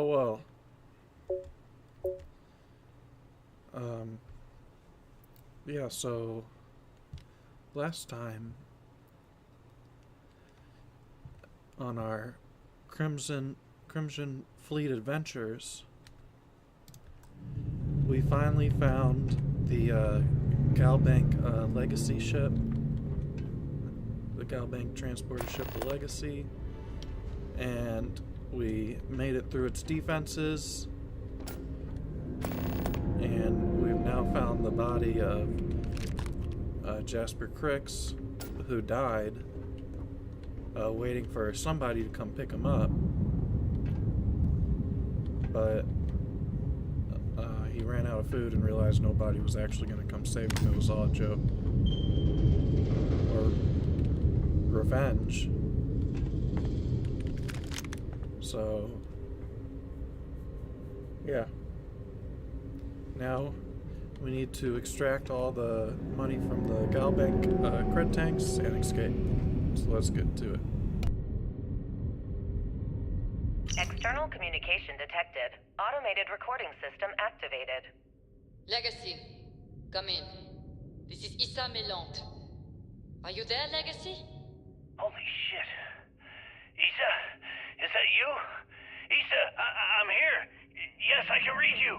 Well. Yeah, so last time on our Crimson Fleet adventures, we finally found the Galbank Legacy ship, the Galbank transporter ship, the Legacy, and we made it through its defenses, and we've now found the body of Jasper Cricks, who died, waiting for somebody to come pick him up, but he ran out of food and realized nobody was actually going to come save him. It was all a joke. Or revenge. So, yeah. Now, we need to extract all the money from the Galbank cred tanks and escape. So let's get to it. External communication detected. Automated recording system activated. Legacy, come in. This is Issa Melant. Are you there, Legacy? Holy shit. Issa, is that you? Issa, I'm here. Yes, I can read you.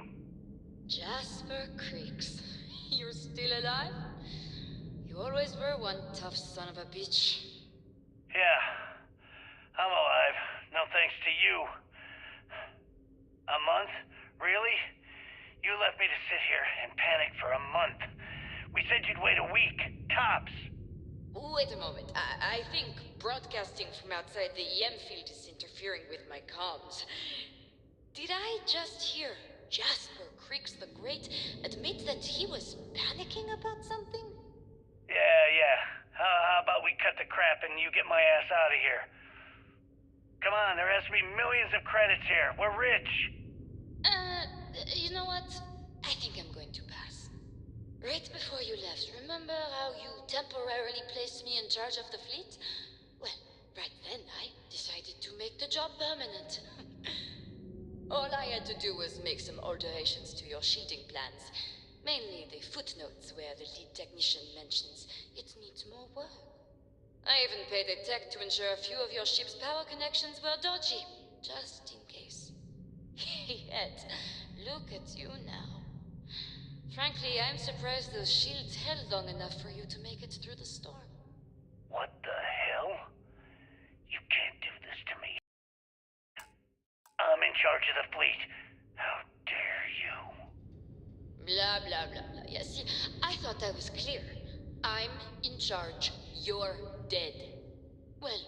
Jasper Creeks. You're still alive? You always were one tough son of a bitch. Yeah, I'm alive. No thanks to you. A month? Really? You left me to sit here and panic for a month. We said you'd wait a week, tops. Wait a moment. I think broadcasting from outside the EM field is interfering with my comms. Did I just hear Jasper Creeks the Great admit that he was panicking about something? Yeah. How about we cut the crap and you get my ass out of here? Come on, there has to be millions of credits here. We're rich. You know what? I think I'm going to pass. Right before you left, remember how you temporarily placed me in charge of the fleet? Well, right then I decided to make the job permanent. All I had to do was make some alterations to your shielding plans. Mainly the footnotes where the lead technician mentions it needs more work. I even paid a tech to ensure a few of your ship's power connections were dodgy, just in case. Yet, look at you now. Frankly, I'm surprised those shields held long enough for you to make it through the storm. What the hell? You can't do this to me. I'm in charge of the fleet. How dare you? Blah, blah, blah, blah. Yeah, see, I thought I was clear. I'm in charge. You're dead. Well,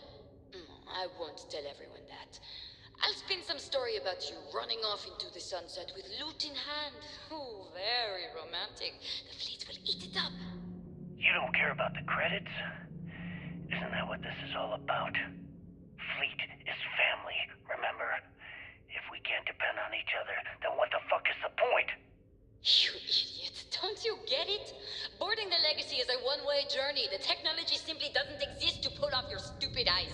I won't tell everyone that. I'll spin some story about you running off into the sunset with loot in hand. Oh, very romantic. The fleet will eat it up. You don't care about the credits? Isn't that what this is all about? Fleet is family, remember? If we can't depend on each other, then what the fuck is the point? You idiot. Don't you get it? Boarding the Legacy is a one-way journey. The technology simply doesn't exist to pull off your stupid eyes.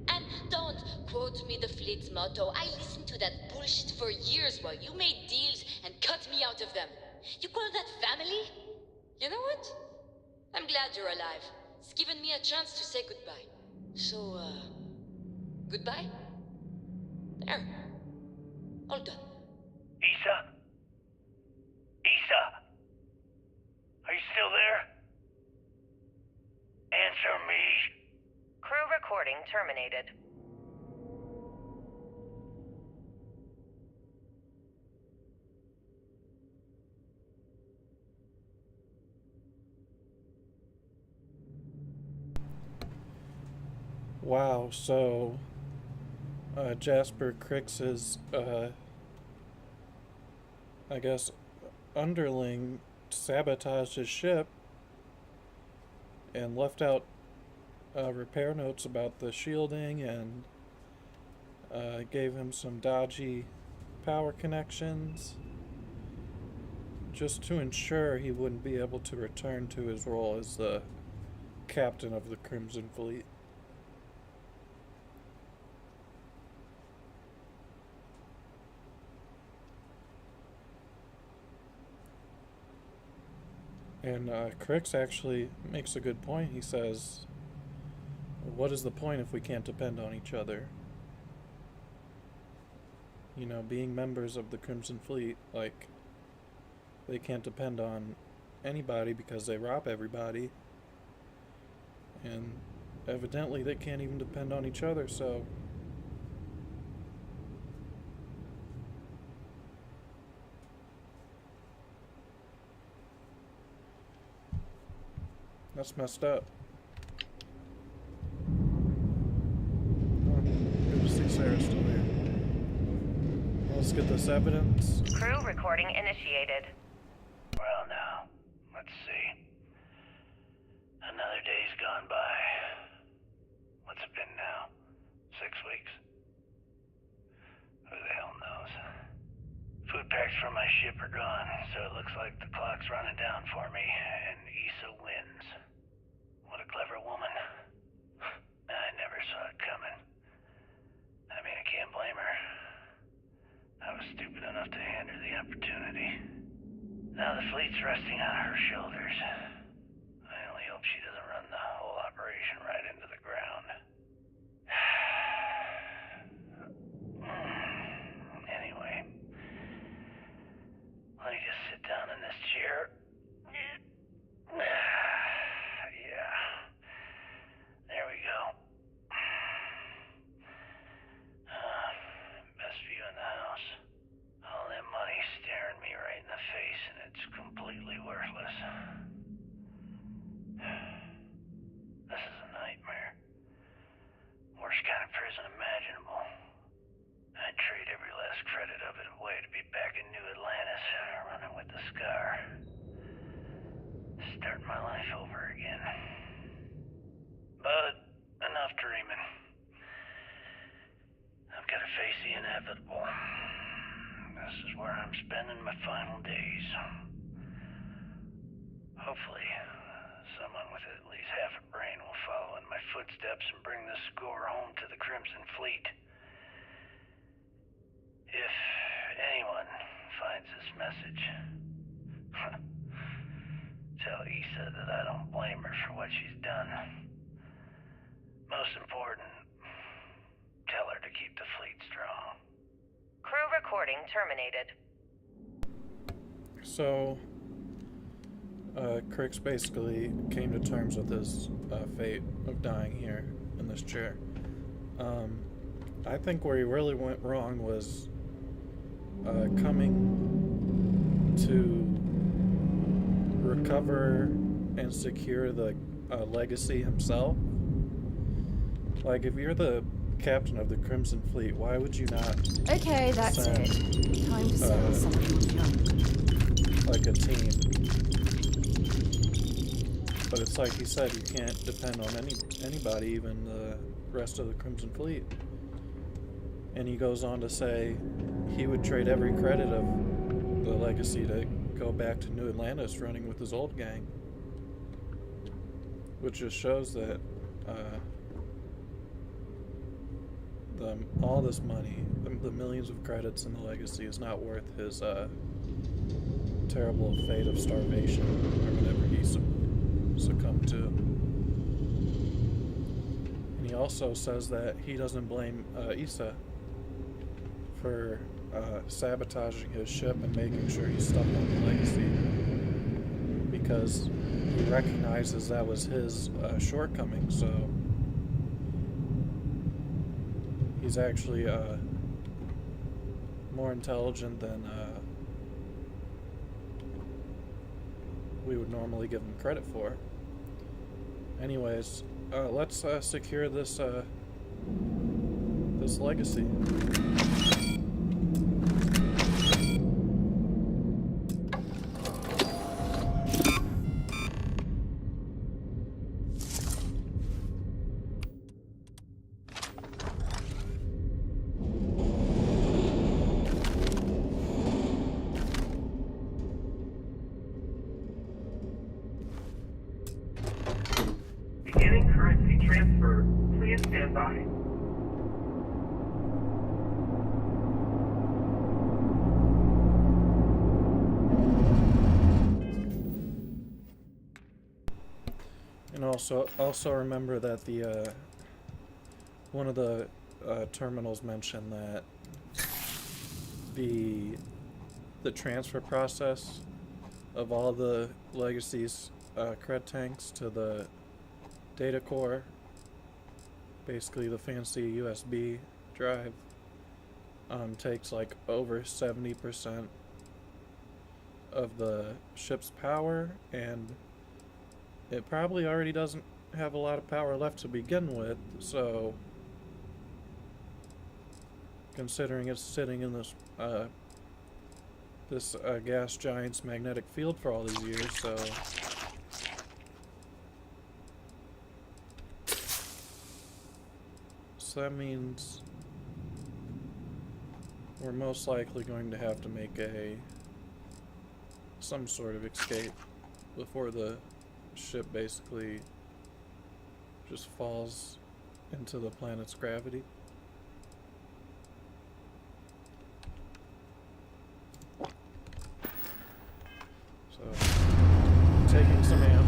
And don't quote me the fleet's motto. I listened to that bullshit for years while you made deals and cut me out of them. You call that family? You know what? I'm glad you're alive. It's given me a chance to say goodbye. So, goodbye? There. All done. Issa? Issa? Are you still there? Answer me. Crew recording terminated. Wow, so Jasper Cricks's I guess underling sabotaged his ship and left out repair notes about the shielding and gave him some dodgy power connections just to ensure he wouldn't be able to return to his role as the captain of the Crimson Fleet. And Crix actually makes a good point. He says, what is the point if we can't depend on each other? You know, being members of the Crimson Fleet, like, they can't depend on anybody because they rob everybody. And evidently they can't even depend on each other, so... That's messed up. Oh, good to see Sarah still here. Let's get this evidence. Crew recording initiated. Well, now, let's see. Another day's gone by. What's it been now? 6 weeks? Who the hell knows? Food packs from my ship are gone, so it looks like the clock's running down for me, and Issa wins. What a clever woman. I never saw it coming. I mean, I can't blame her. I was stupid enough to hand her the opportunity. Now the fleet's resting on her shoulders. I only hope she doesn't run the whole operation right into the ground. Anyway, let me just sit down in this chair. Yeah. There we go. Best view in the house. All that money staring me right in the face, and it's completely worthless. This is a nightmare. Worst kind of prison imaginable. I'd trade every last credit of it away to be back in New Atlantis, running with the Scar. Start my life over again. But enough dreaming. I've got to face the inevitable. This is where I'm spending my final days. Hopefully, someone with at least half a brain will follow in my footsteps and bring the score home to the Crimson Fleet. If anyone finds this message, tell Issa that I don't blame her for what she's done. Most important, tell her to keep the fleet strong. Crew recording terminated. So, Crix basically came to terms with his fate of dying here in this chair. I think where he really went wrong was coming to recover and secure the legacy himself. Like, if you're the captain of the Crimson Fleet, why would you not Okay, that's send, it. Time to settle something young. like a team? But it's like he said, you can't depend on anybody, even the rest of the Crimson Fleet. And he goes on to say he would trade every credit of the legacy to go back to New Atlantis running with his old gang. Which just shows that all this money, the millions of credits in the legacy, is not worth his terrible fate of starvation or whatever he succumbed to. And he also says that he doesn't blame Issa for sabotaging his ship and making sure he's stuck on the legacy, because he recognizes that was his shortcoming. So he's actually more intelligent than we would normally give him credit for. Anyways, let's secure this this legacy. Beginning currency transfer. Please stand by. also remember that the one of the terminals mentioned that the transfer process of all the legacy's cred tanks to the data core, basically the fancy USB drive, takes like over 70% of the ship's power, and it probably already doesn't have a lot of power left to begin with, so considering it's sitting in this gas giant's magnetic field for all these years, so that means we're most likely going to have to make some sort of escape before the ship basically just falls into the planet's gravity. So, taking some ammo.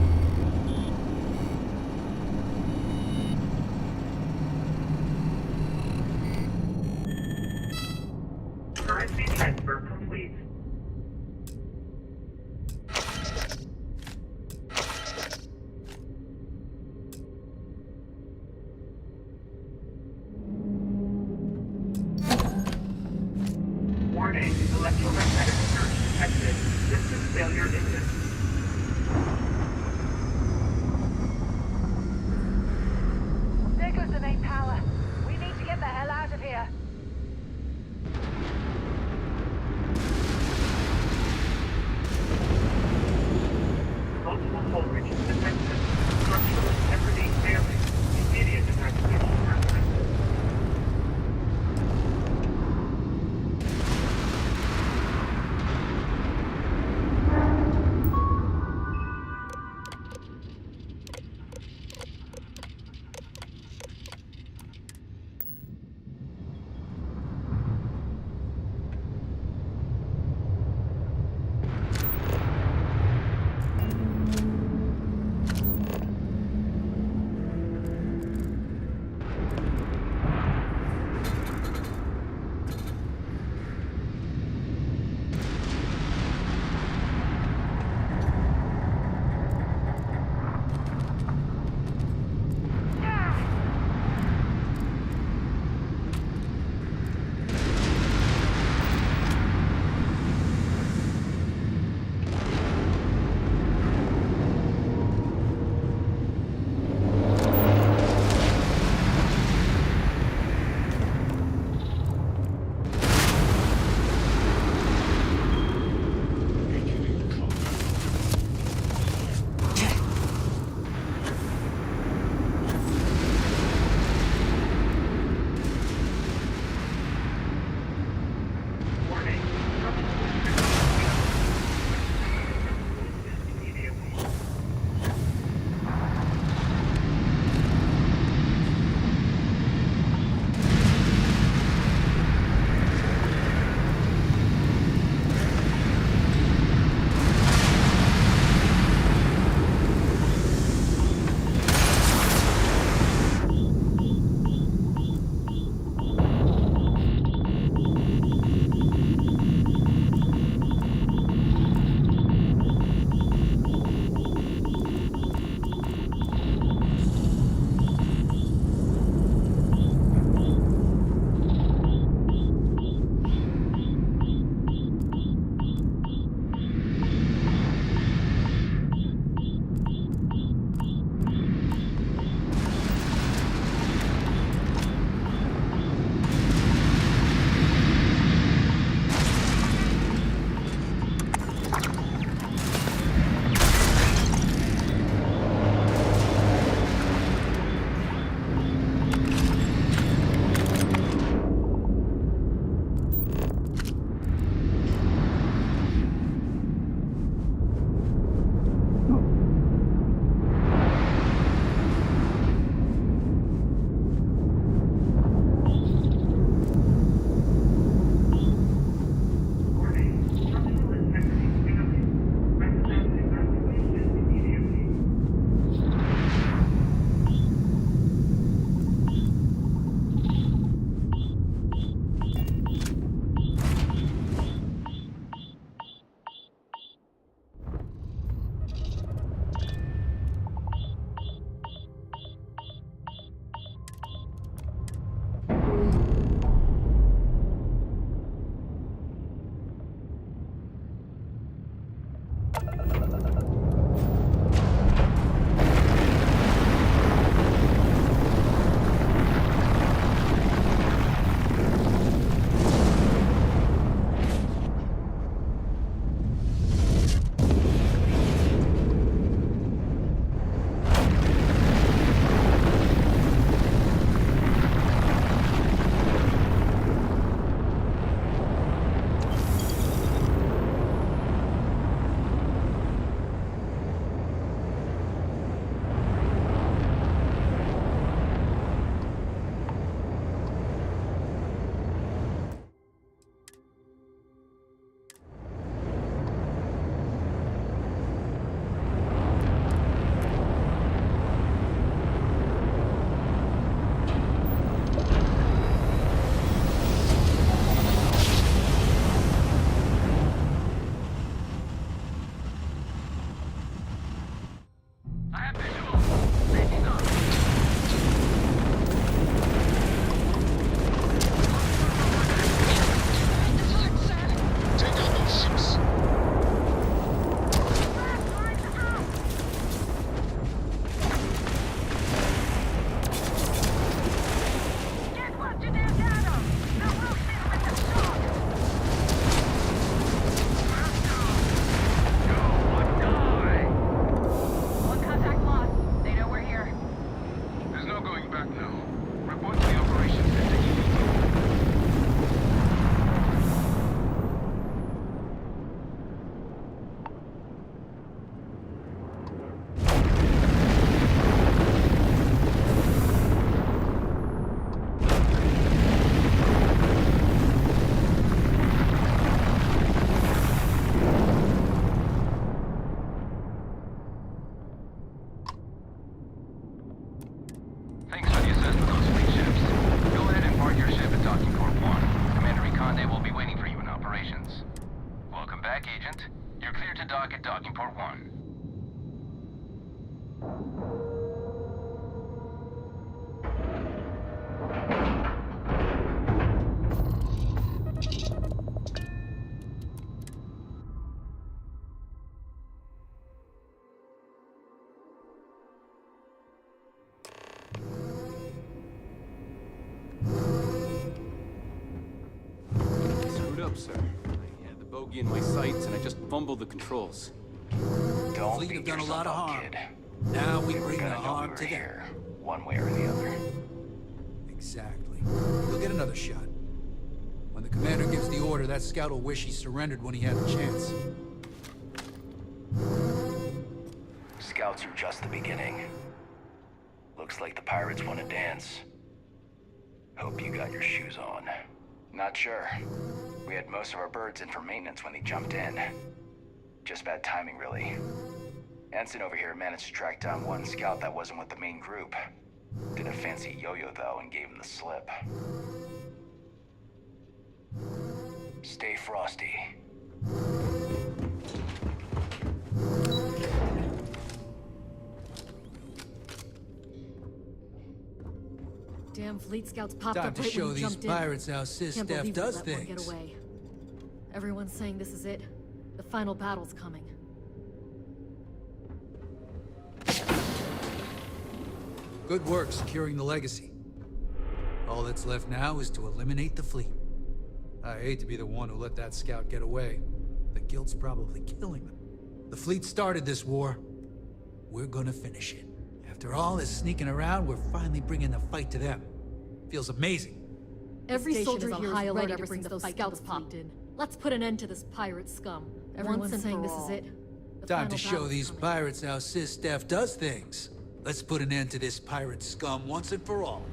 Currency transfer complete. Warning, electromagnetic surge detected. System failure imminent. There goes the main power. We need to get the hell out of here. Multiple hull breaches detected. Structural integrity failing. Immediate evacuation recommended. sir. I had the bogey in my sights and I just fumbled the controls. Don't Fleet beat have done a yourself lot of up, harm. kid. Now we They were bring the gonna know we harm were to them. here, one way or the other. Exactly. You'll get another shot. When the commander gives the order, that scout will wish he surrendered when he had the chance. Scouts are just the beginning. Looks like the pirates want to dance. Hope you got your shoes on. Not sure. We had most of our birds in for maintenance when they jumped in. Just bad timing, really. Ensign over here managed to track down one scout that wasn't with the main group. Did a fancy yo-yo, though, and gave him the slip. Stay frosty. Damn fleet scouts popped Time up to right show when you these jumped in. pirates how Sis Can't Steph believe we does let one get things. away. Everyone's saying this is it. The final battle's coming. Good work securing the legacy. All that's left now is to eliminate the fleet. I hate to be the one who let that scout get away. The guild's probably killing them. The fleet started this war. We're gonna finish it. After all this sneaking around, we're finally bringing the fight to them. Feels amazing. Every soldier on here high is alert ready ever to bring since those those scouts scouts popped in. Let's put an end to this pirate scum. Everyone's and saying for this is all. it. The Time final to show battle's these coming. pirates how Sis Steph does things. Let's put an end to this pirate scum once and for all.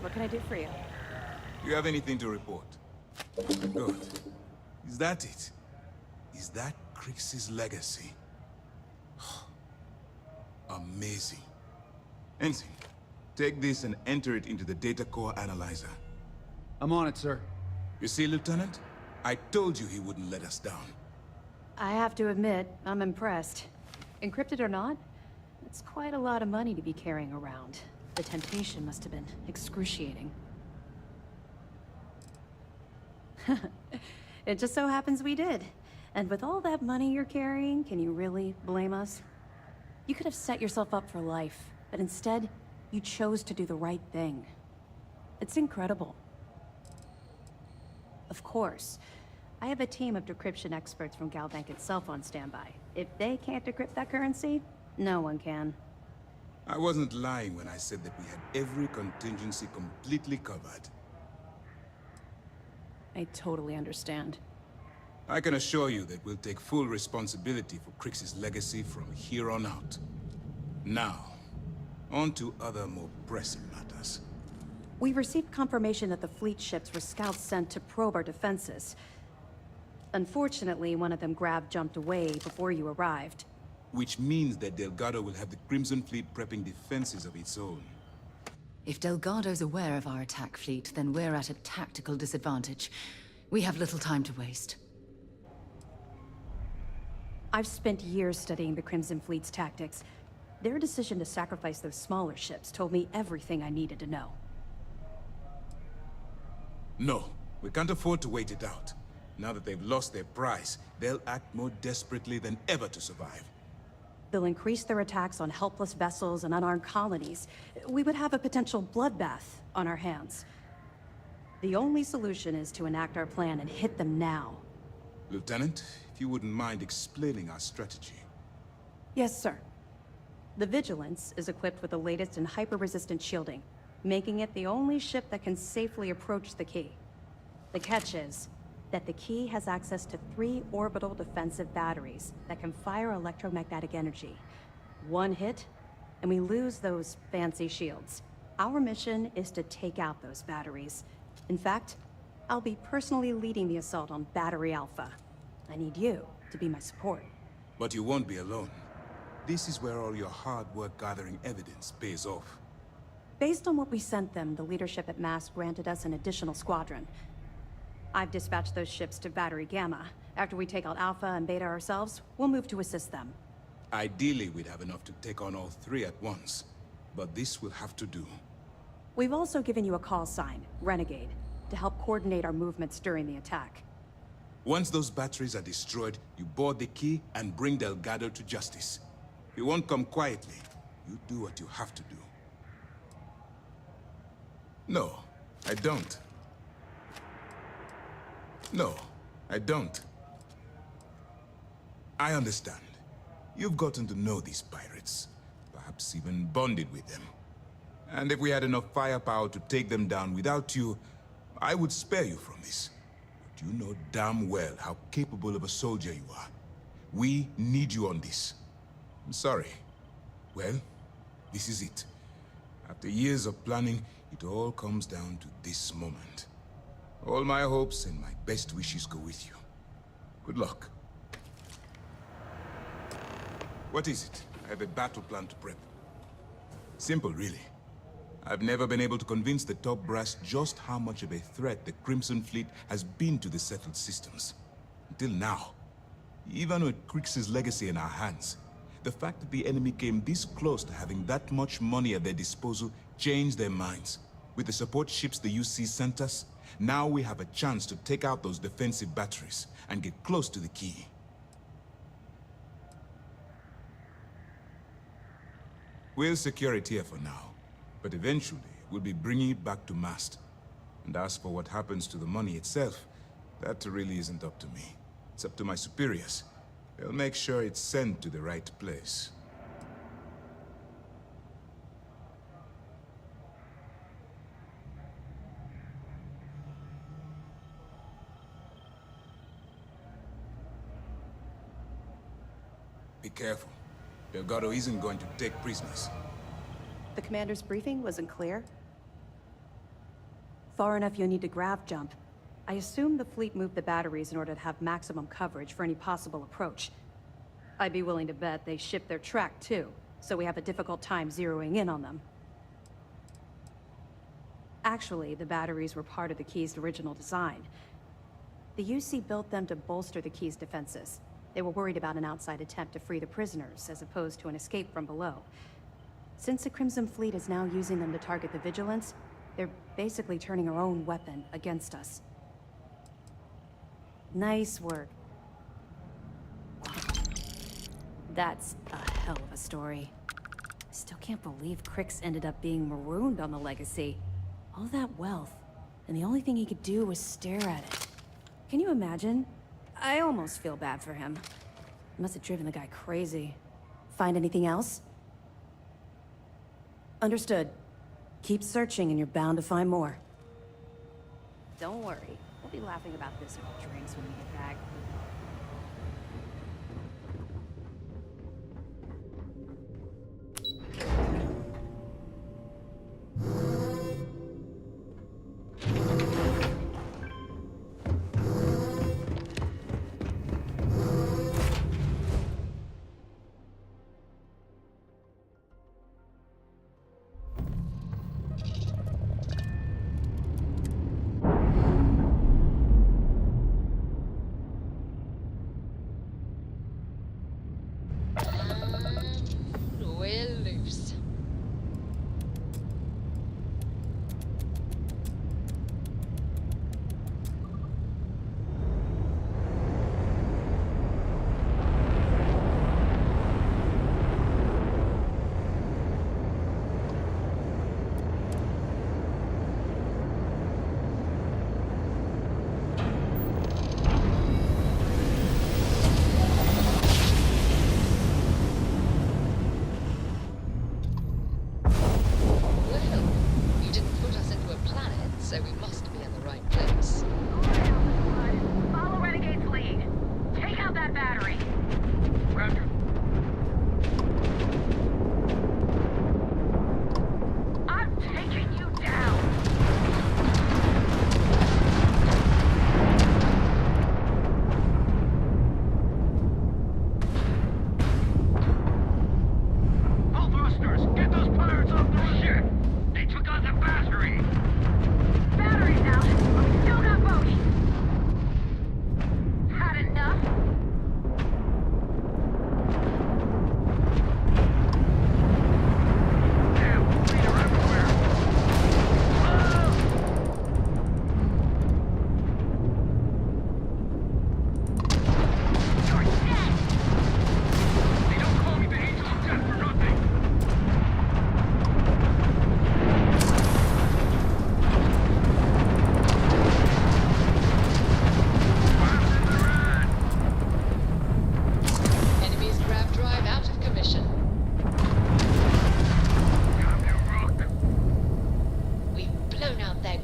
What can I do for you? You have anything to report? Good. Is that it? Is that Crix's legacy? Amazing. Ensign, take this and enter it into the data core analyzer. I'm on it, sir. You see, Lieutenant? I told you he wouldn't let us down. I have to admit, I'm impressed. Encrypted or not, it's quite a lot of money to be carrying around. The temptation must have been excruciating. It just so happens we did. And with all that money you're carrying, can you really blame us? You could have set yourself up for life, but instead, you chose to do the right thing. It's incredible. Of course, I have a team of decryption experts from Galbank itself on standby. If they can't decrypt that currency, no one can. I wasn't lying when I said that we had every contingency completely covered. I totally understand. I can assure you that we'll take full responsibility for Crix's legacy from here on out. Now, on to other more pressing matters. We received confirmation that the fleet ships were scouts sent to probe our defenses. Unfortunately, one of them jumped away before you arrived. Which means that Delgado will have the Crimson Fleet prepping defenses of its own. If Delgado's aware of our attack fleet, then we're at a tactical disadvantage. We have little time to waste. I've spent years studying the Crimson Fleet's tactics. Their decision to sacrifice those smaller ships told me everything I needed to know. No, we can't afford to wait it out. Now that they've lost their prize, they'll act more desperately than ever to survive. They'll increase their attacks on helpless vessels and unarmed colonies. We would have a potential bloodbath on our hands. The only solution is to enact our plan and hit them now. Lieutenant, if you wouldn't mind explaining our strategy. Yes, sir. The Vigilance is equipped with the latest in hyper-resistant shielding, making it the only ship that can safely approach the key. The catch is that the key has access to 3 orbital defensive batteries that can fire electromagnetic energy. One hit, and we lose those fancy shields. Our mission is to take out those batteries. In fact, I'll be personally leading the assault on Battery Alpha. I need you to be my support. But you won't be alone. This is where all your hard work gathering evidence pays off. Based on what we sent them, the leadership at MASS granted us an additional squadron. I've dispatched those ships to Battery Gamma. After we take out Alpha and Beta ourselves, we'll move to assist them. Ideally, we'd have enough to take on all 3 at once. But this will have to do. We've also given you a call sign, Renegade, to help coordinate our movements during the attack. Once those batteries are destroyed, you board the key and bring Delgado to justice. You won't come quietly. You do what you have to do. No, I don't. No, I don't. I understand. You've gotten to know these pirates, perhaps even bonded with them. And if we had enough firepower to take them down without you, I would spare you from this. But you know damn well how capable of a soldier you are. We need you on this. I'm sorry. Well, this is it. After years of planning, it all comes down to this moment. All my hopes and my best wishes go with you. Good luck. What is it? I have a battle plan to prep. Simple, really. I've never been able to convince the top brass just how much of a threat the Crimson Fleet has been to the settled systems. Until now. Even with Crix's legacy in our hands, the fact that the enemy came this close to having that much money at their disposal changed their minds. With the support ships the UC sent us, now we have a chance to take out those defensive batteries and get close to the key. We'll secure it here for now, but eventually we'll be bringing it back to mast. And as for what happens to the money itself, that really isn't up to me. It's up to my superiors. They'll make sure it's sent to the right place. Be careful. Delgado isn't going to take prisoners. The commander's briefing wasn't clear. Far enough you'll need to grav jump. I assume the fleet moved the batteries in order to have maximum coverage for any possible approach. I'd be willing to bet they shipped their track too, so we have a difficult time zeroing in on them. Actually, the batteries were part of the key's original design. The UC built them to bolster the key's defenses. They were worried about an outside attempt to free the prisoners, as opposed to an escape from below. Since the Crimson Fleet is now using them to target the Vigilance, they're basically turning our own weapon against us. Nice work. That's a hell of a story. I still can't believe Crix ended up being marooned on the Legacy. All that wealth, and the only thing he could do was stare at it. Can you imagine? I almost feel bad for him. Must have driven the guy crazy. Find anything else? Understood. Keep searching and you're bound to find more. Don't worry. We'll be laughing about this over drinks when we get back.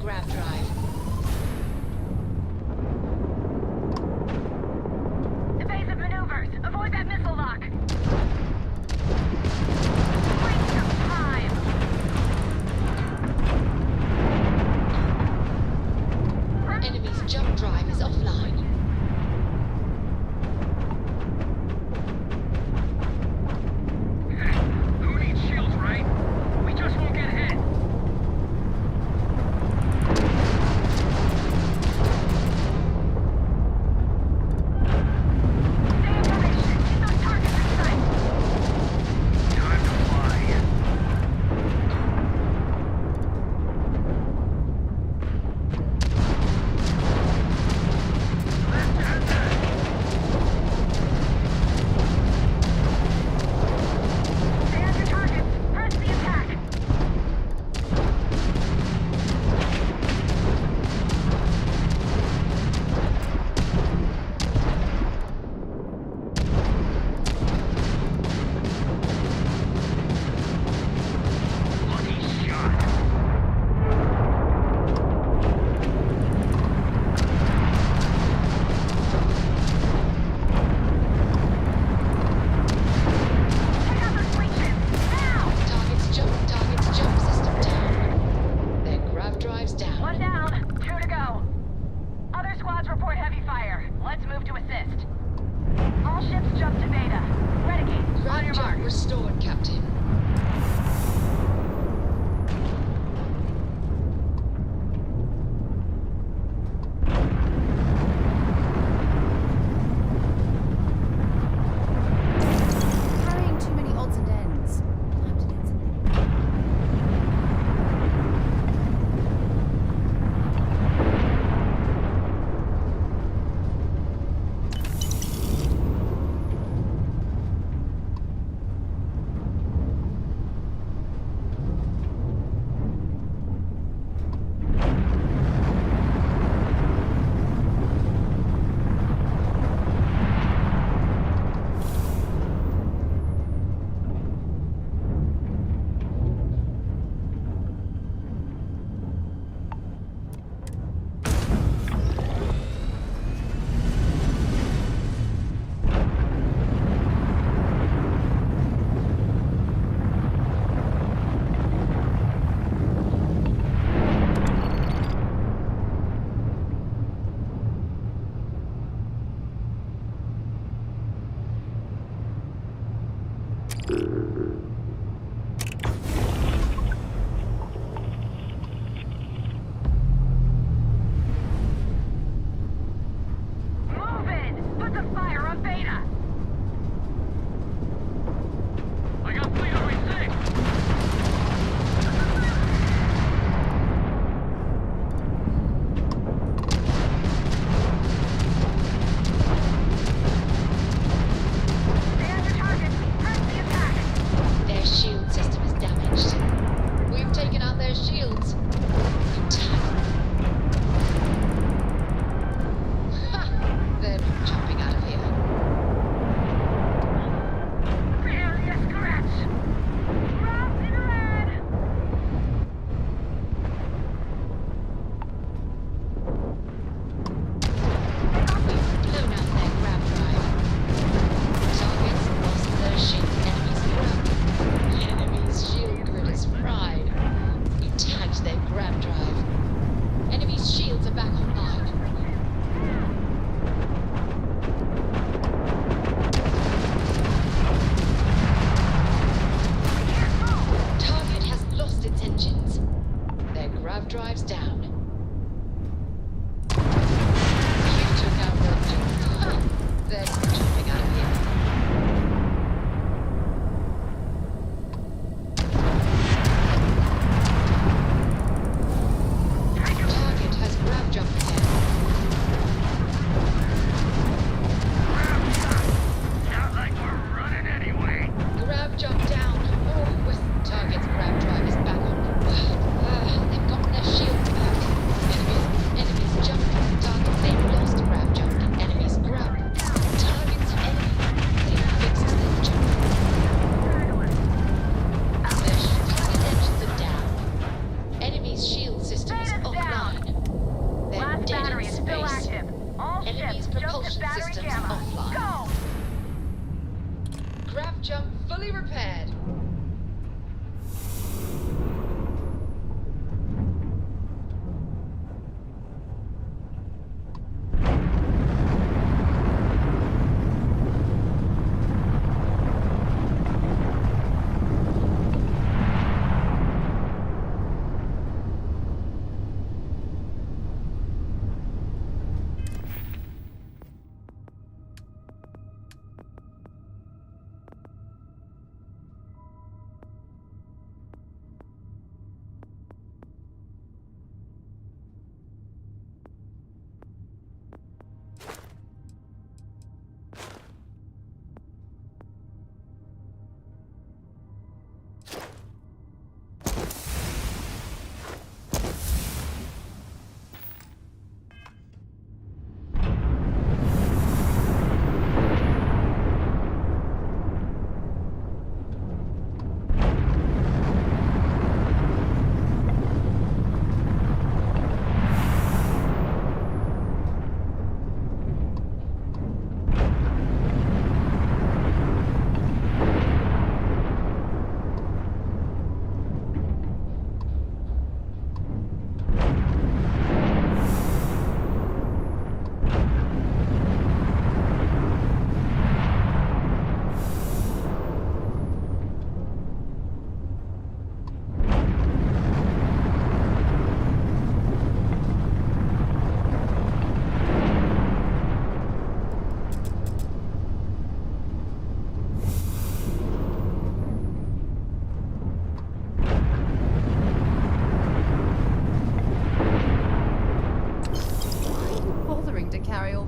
grav drive. Evasive maneuvers! Avoid that missile lock! Waste of time! Enemy's jump drive is offline. Who needs shields, right? We just won't get hit.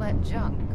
that junk?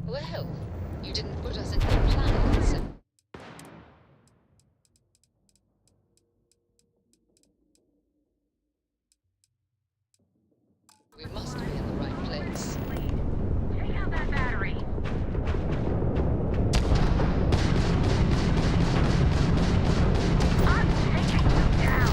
Well, you didn't put us into the plans. We must be in the right place. Take out that battery. I'm taking you down.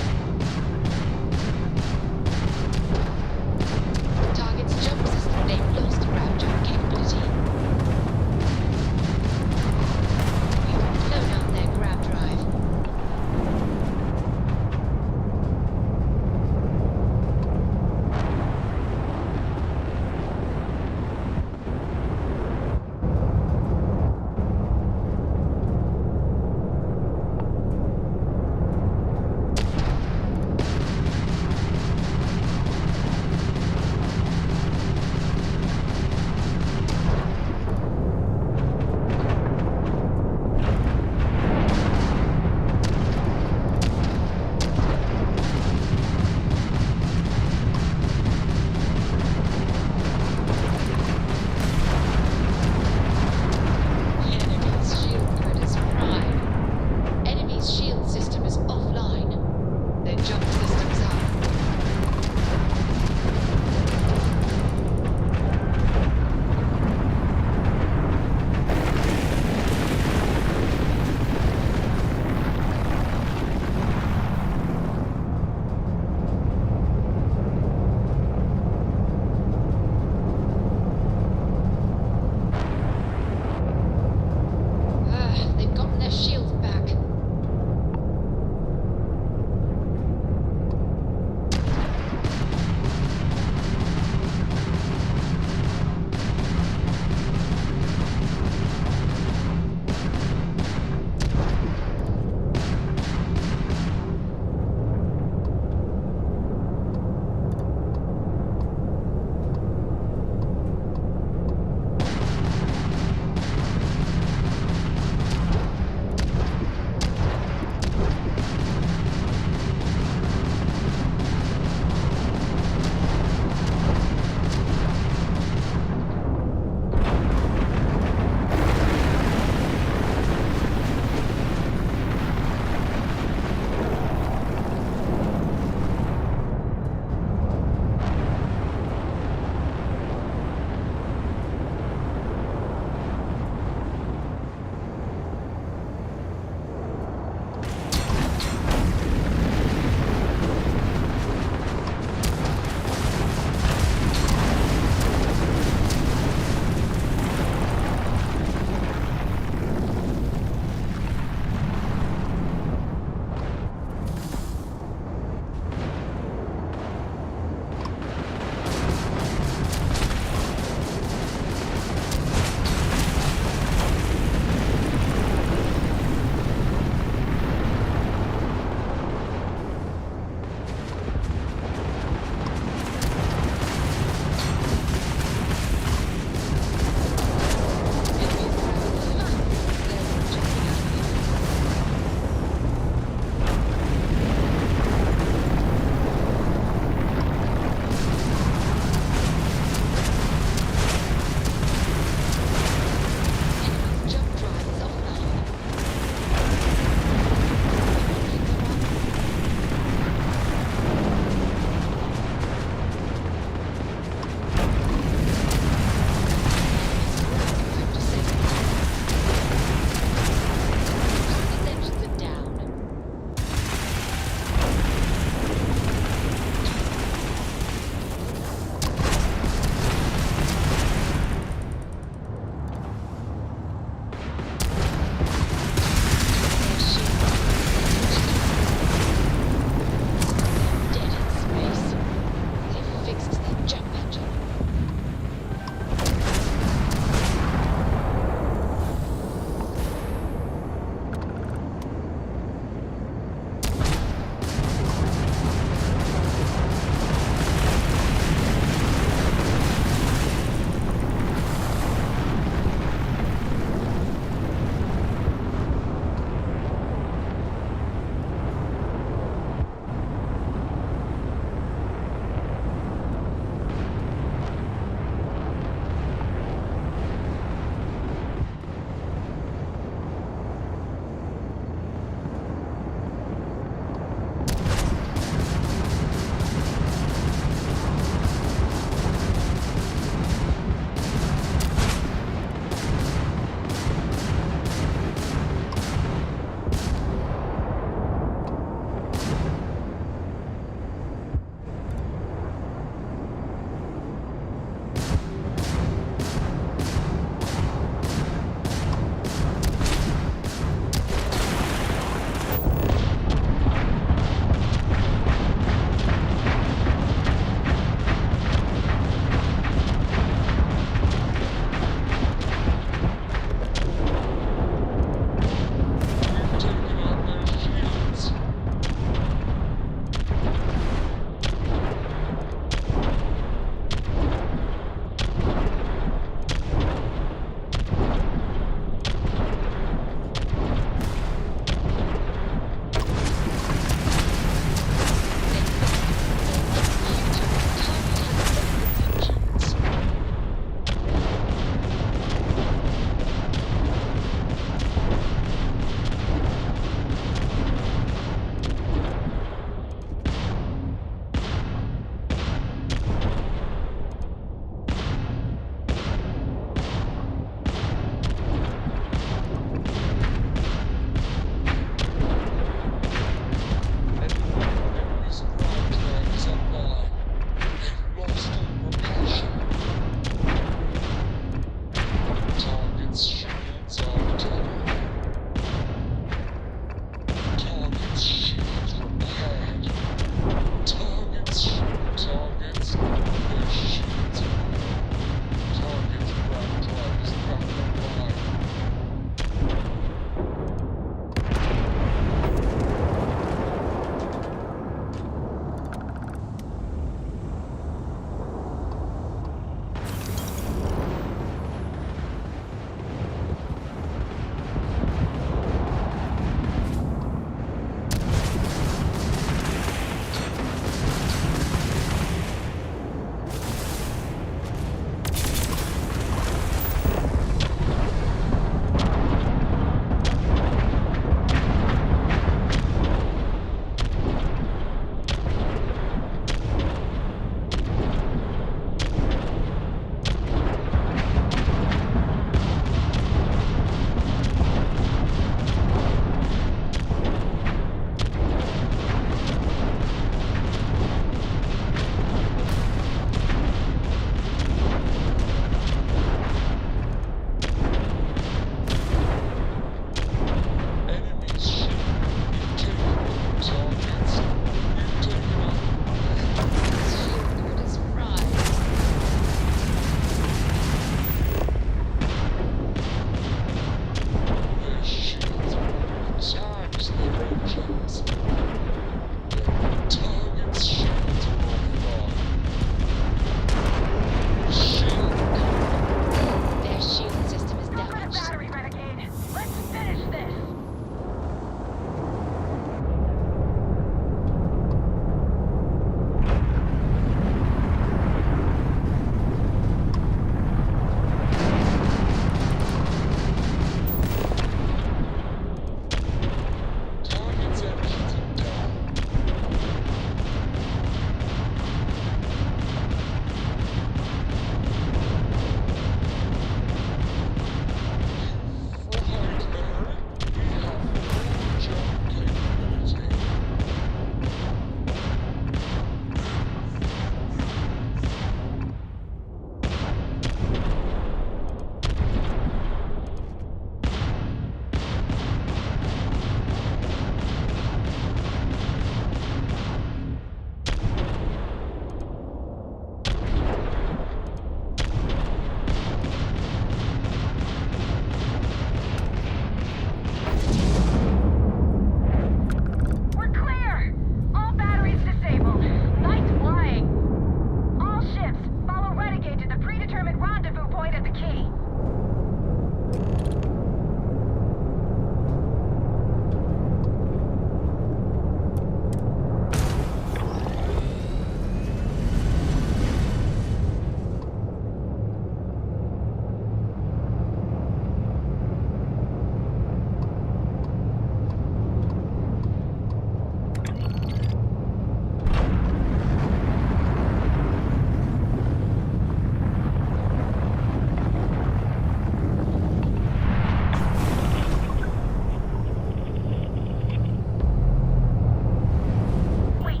Wait,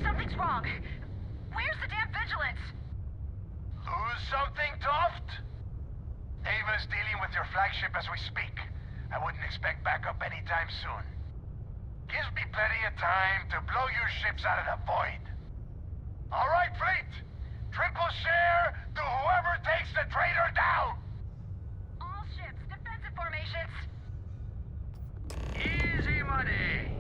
something's wrong. Where's the damn vigilance? Lose something, Toft? Ava's dealing with your flagship as we speak. I wouldn't expect backup anytime soon. Gives me plenty of time to blow your ships out of the void. All right, fleet. Triple share to whoever takes the traitor down. All ships, defensive formations. Easy money.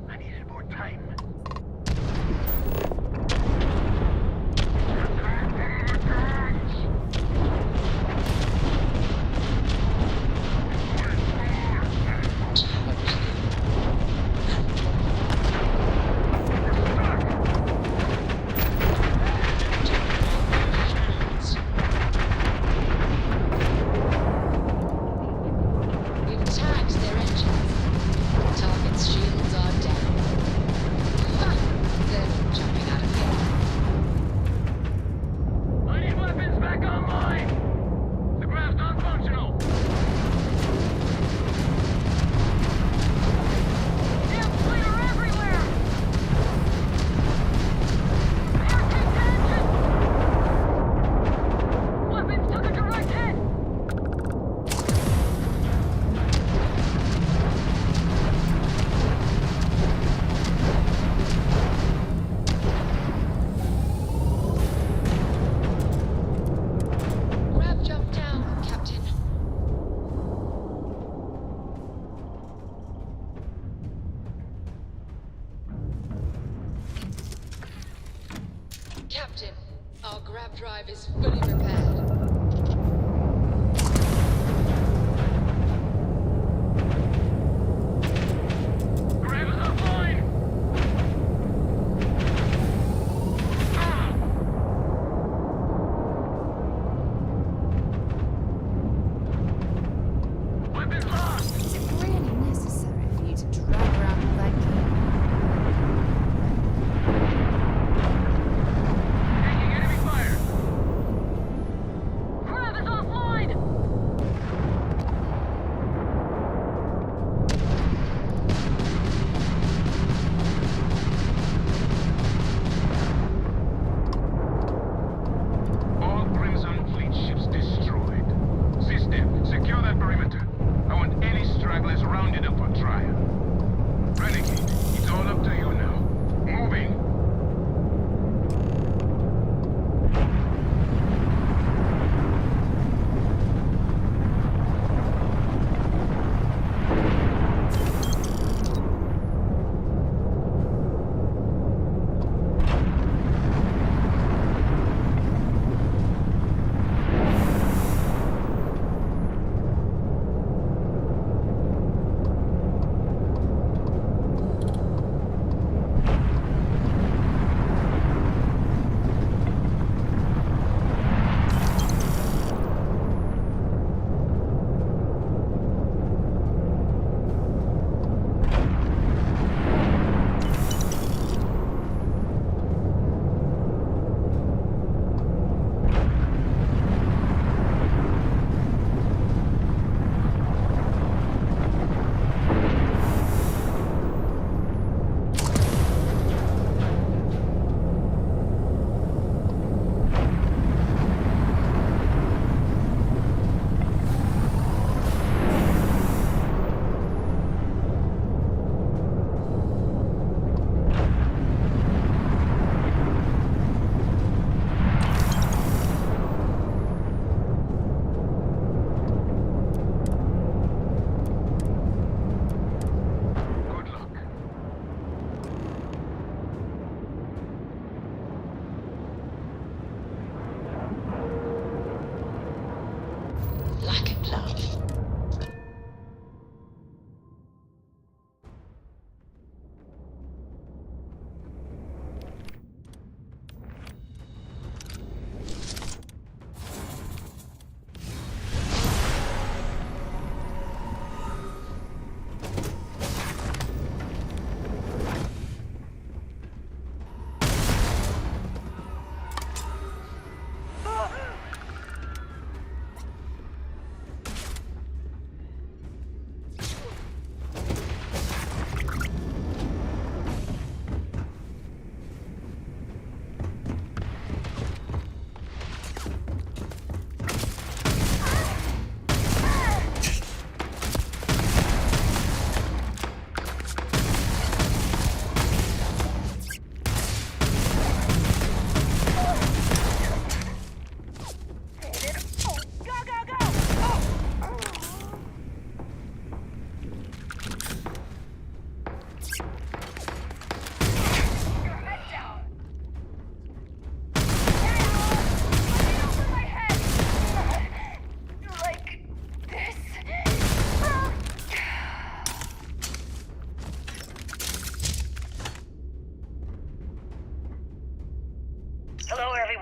I needed more time. We've tagged their engines. Target's shields are down. Ha! They're jumping out of here. I need weapons back online! The craft's non-functional! Damn fleet are everywhere! Air take the engine! Weapons took a direct hit! Grab jump down, Captain. Captain, our grab drive is fully repaired. Grab is offline! Weapons lost! Is it really necessary for you to drag around all that gear? Taking enemy fire! Grab is offline! All Crimson Fleet ships destroyed. System, secure that perimeter. I want any stragglers rounded up for trial. Renegade, it's all up to you now. Moving.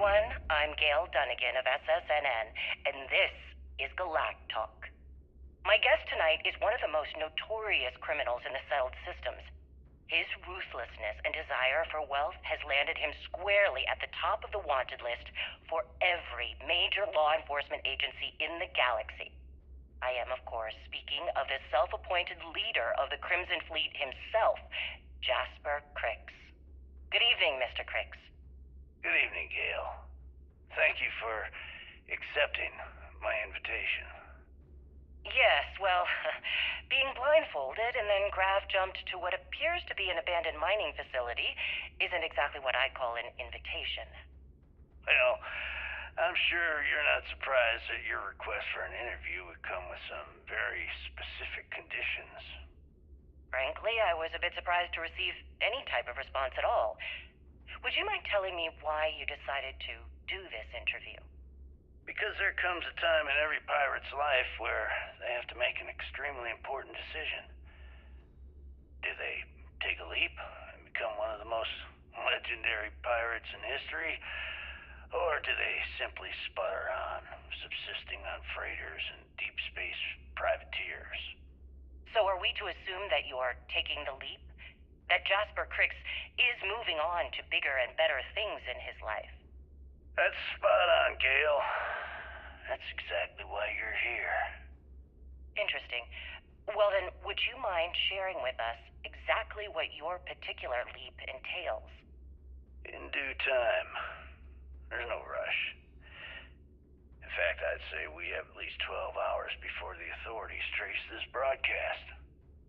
everyone. I'm Gail Dunnigan of SSNN, and this is Galactalk. My guest tonight is one of the most notorious criminals in the settled systems. His ruthlessness and desire for wealth has landed him squarely at the top of the wanted list for every major law enforcement agency in the galaxy. I am, of course, speaking of the self-appointed leader of the Crimson Fleet himself, Jasper Crix. Good evening, Mr. Crix. Good evening, Gail. Thank you for accepting my invitation. Yes, well, being blindfolded and then Grav jumped to what appears to be an abandoned mining facility isn't exactly what I call an invitation. Well, I'm sure you're not surprised that your request for an interview would come with some very specific conditions. Frankly, I was a bit surprised to receive any type of response at all. Would you mind telling me why you decided to do this interview? Because there comes a time in every pirate's life where they have to make an extremely important decision. Do they take a leap and become one of the most legendary pirates in history? Or do they simply sputter on, subsisting on freighters and deep space privateers? So are we to assume that you're taking the leap? That Jasper Crix is moving on to bigger and better things in his life? That's spot on, Gail. That's exactly why you're here. Interesting. Well then, would you mind sharing with us exactly what your particular leap entails? In due time. There's no rush. In fact, I'd say we have at least 12 hours before the authorities trace this broadcast.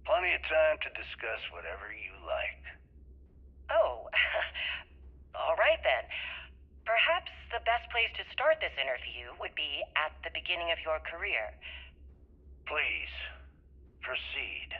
Plenty of time to discuss whatever you like. Oh, all right then. Perhaps the best place to start this interview would be at the beginning of your career. Please, proceed.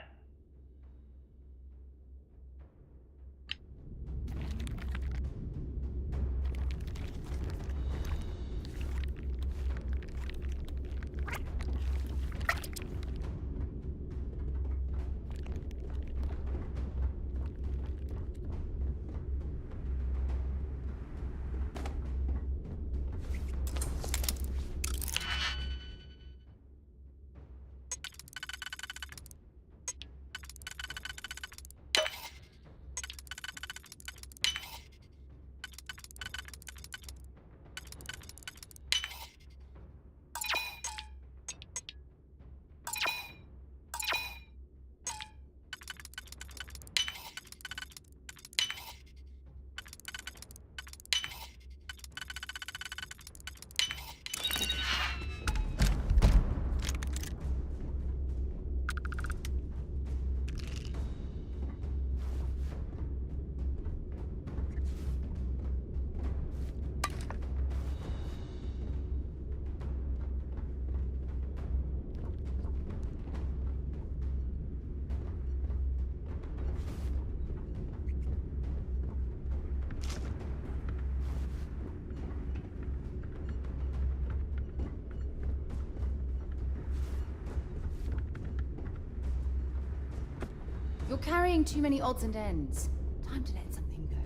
You're carrying too many odds and ends. Time to let something go.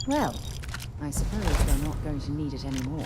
Well, I suppose they're not going to need it anymore.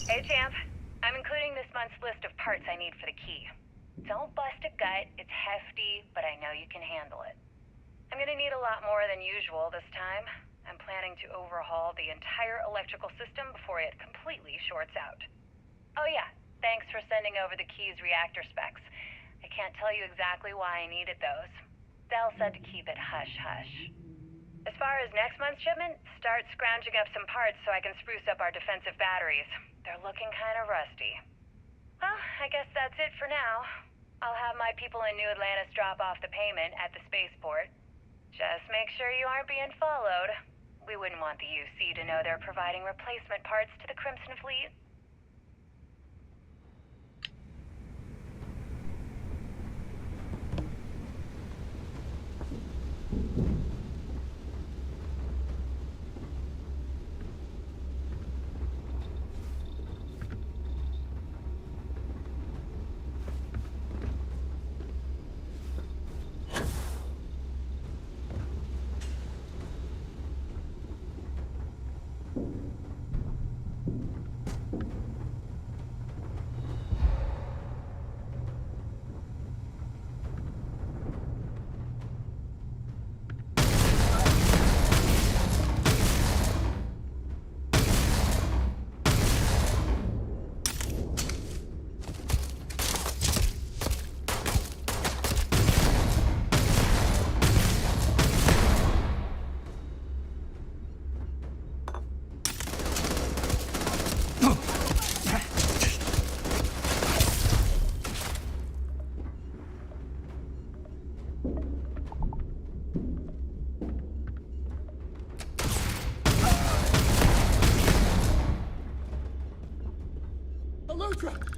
Hey, Champ. I'm including this month's list of parts I need for the key. Don't bust a gut. It's hefty, but I know you can handle it. I'm gonna need a lot more than usual this time. I'm planning to overhaul the entire electrical system before it completely shorts out. Oh yeah, thanks for sending over the key's reactor specs. I can't tell you exactly why I needed those. Dell said to keep it hush-hush. As far as next month's shipment, start scrounging up some parts so I can spruce up our defensive batteries. They're looking kind of rusty. Well, I guess that's it for now. I'll have my people in New Atlantis drop off the payment at the spaceport. Just make sure you aren't being followed. We wouldn't want the UC to know they're providing replacement parts to the Crimson Fleet.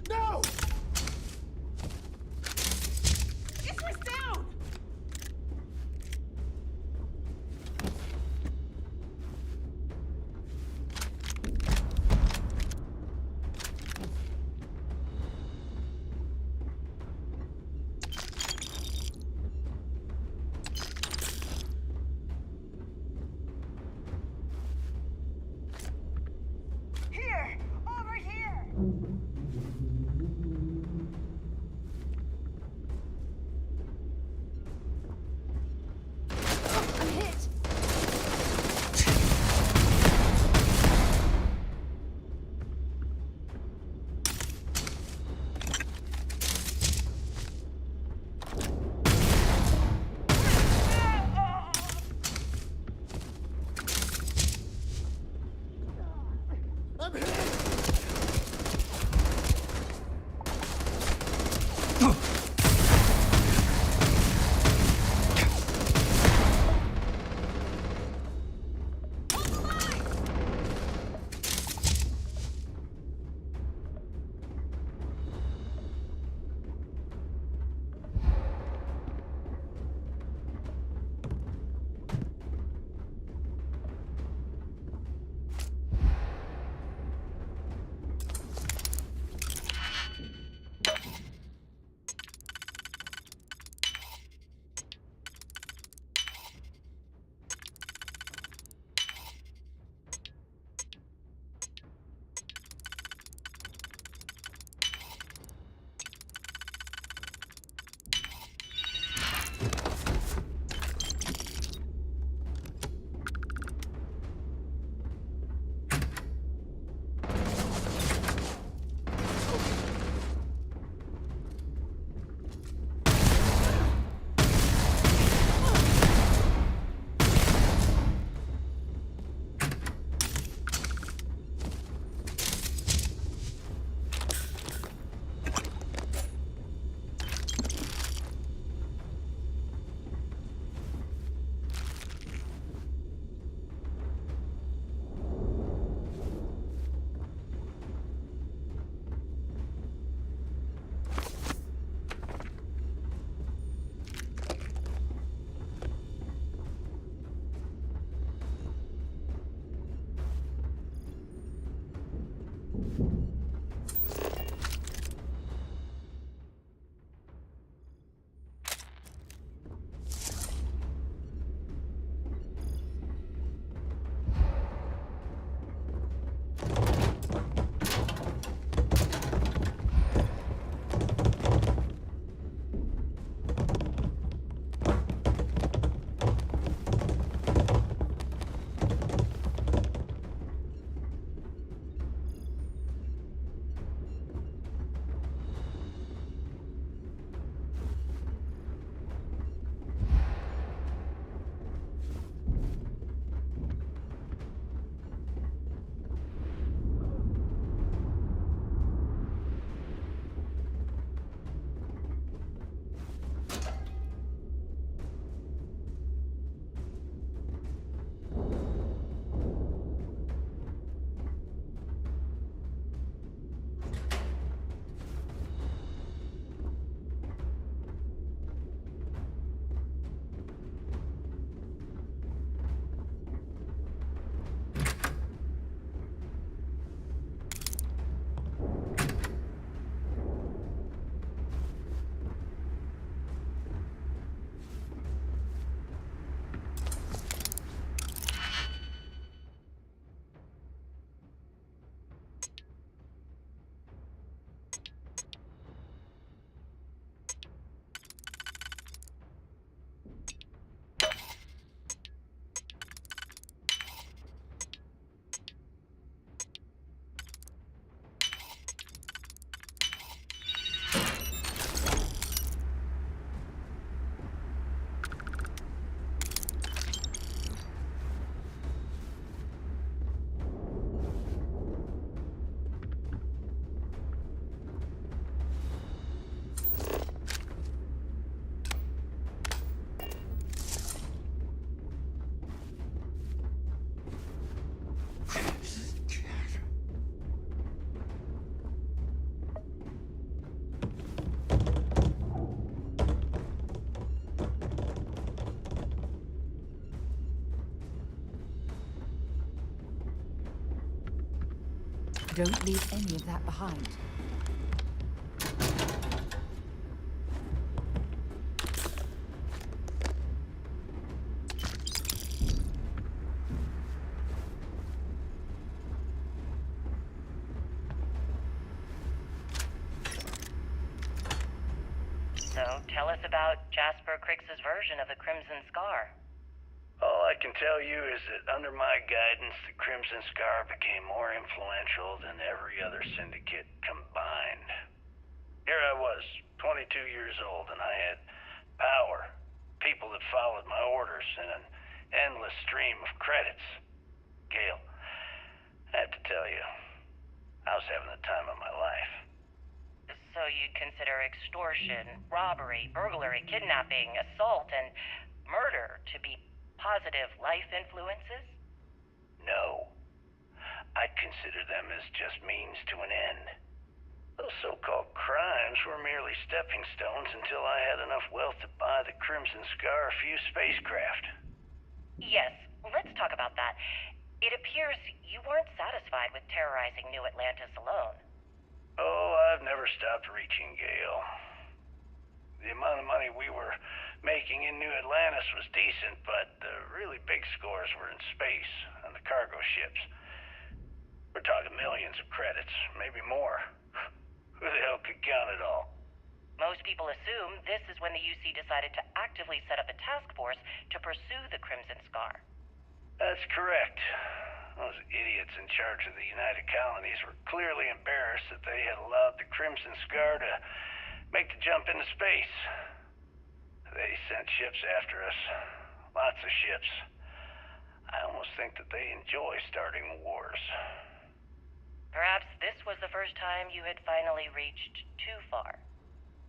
No! It's us down! Here! Over here! I'm here! Don't leave any of that behind. So, tell us about Jasper Crix's version of the Crimson Scar. All I can tell you is that under my guidance, the Crimson Scar became more influential than every other syndicate combined. Here I was, 22 years old, and I had power, people that followed my orders, and an endless stream of credits. Gale, I have to tell you, you'd consider extortion, robbery, burglary, kidnapping, assault, and murder to be positive life influences? No. I'd consider them as just means to an end. Those so-called crimes were merely stepping stones until I had enough wealth to buy the Crimson Scar a few spacecraft. Yes, let's talk about that. It appears you weren't satisfied with terrorizing New Atlantis alone. Oh, I've never stopped reaching, Gale. The amount of money we were making in New Atlantis was decent, but the really big scores were in space, on the cargo ships. We're talking millions of credits, maybe more. Who the hell could count it all? Most people assume this is when the UC decided to actively set up a task force to pursue the Crimson Scar. That's correct. Those idiots in charge of the United Colonies were clearly embarrassed that they had allowed the Crimson Scar to make the jump into space. They sent ships after us. Lots of ships. I almost think that they enjoy starting wars. Perhaps this was the first time you had finally reached too far.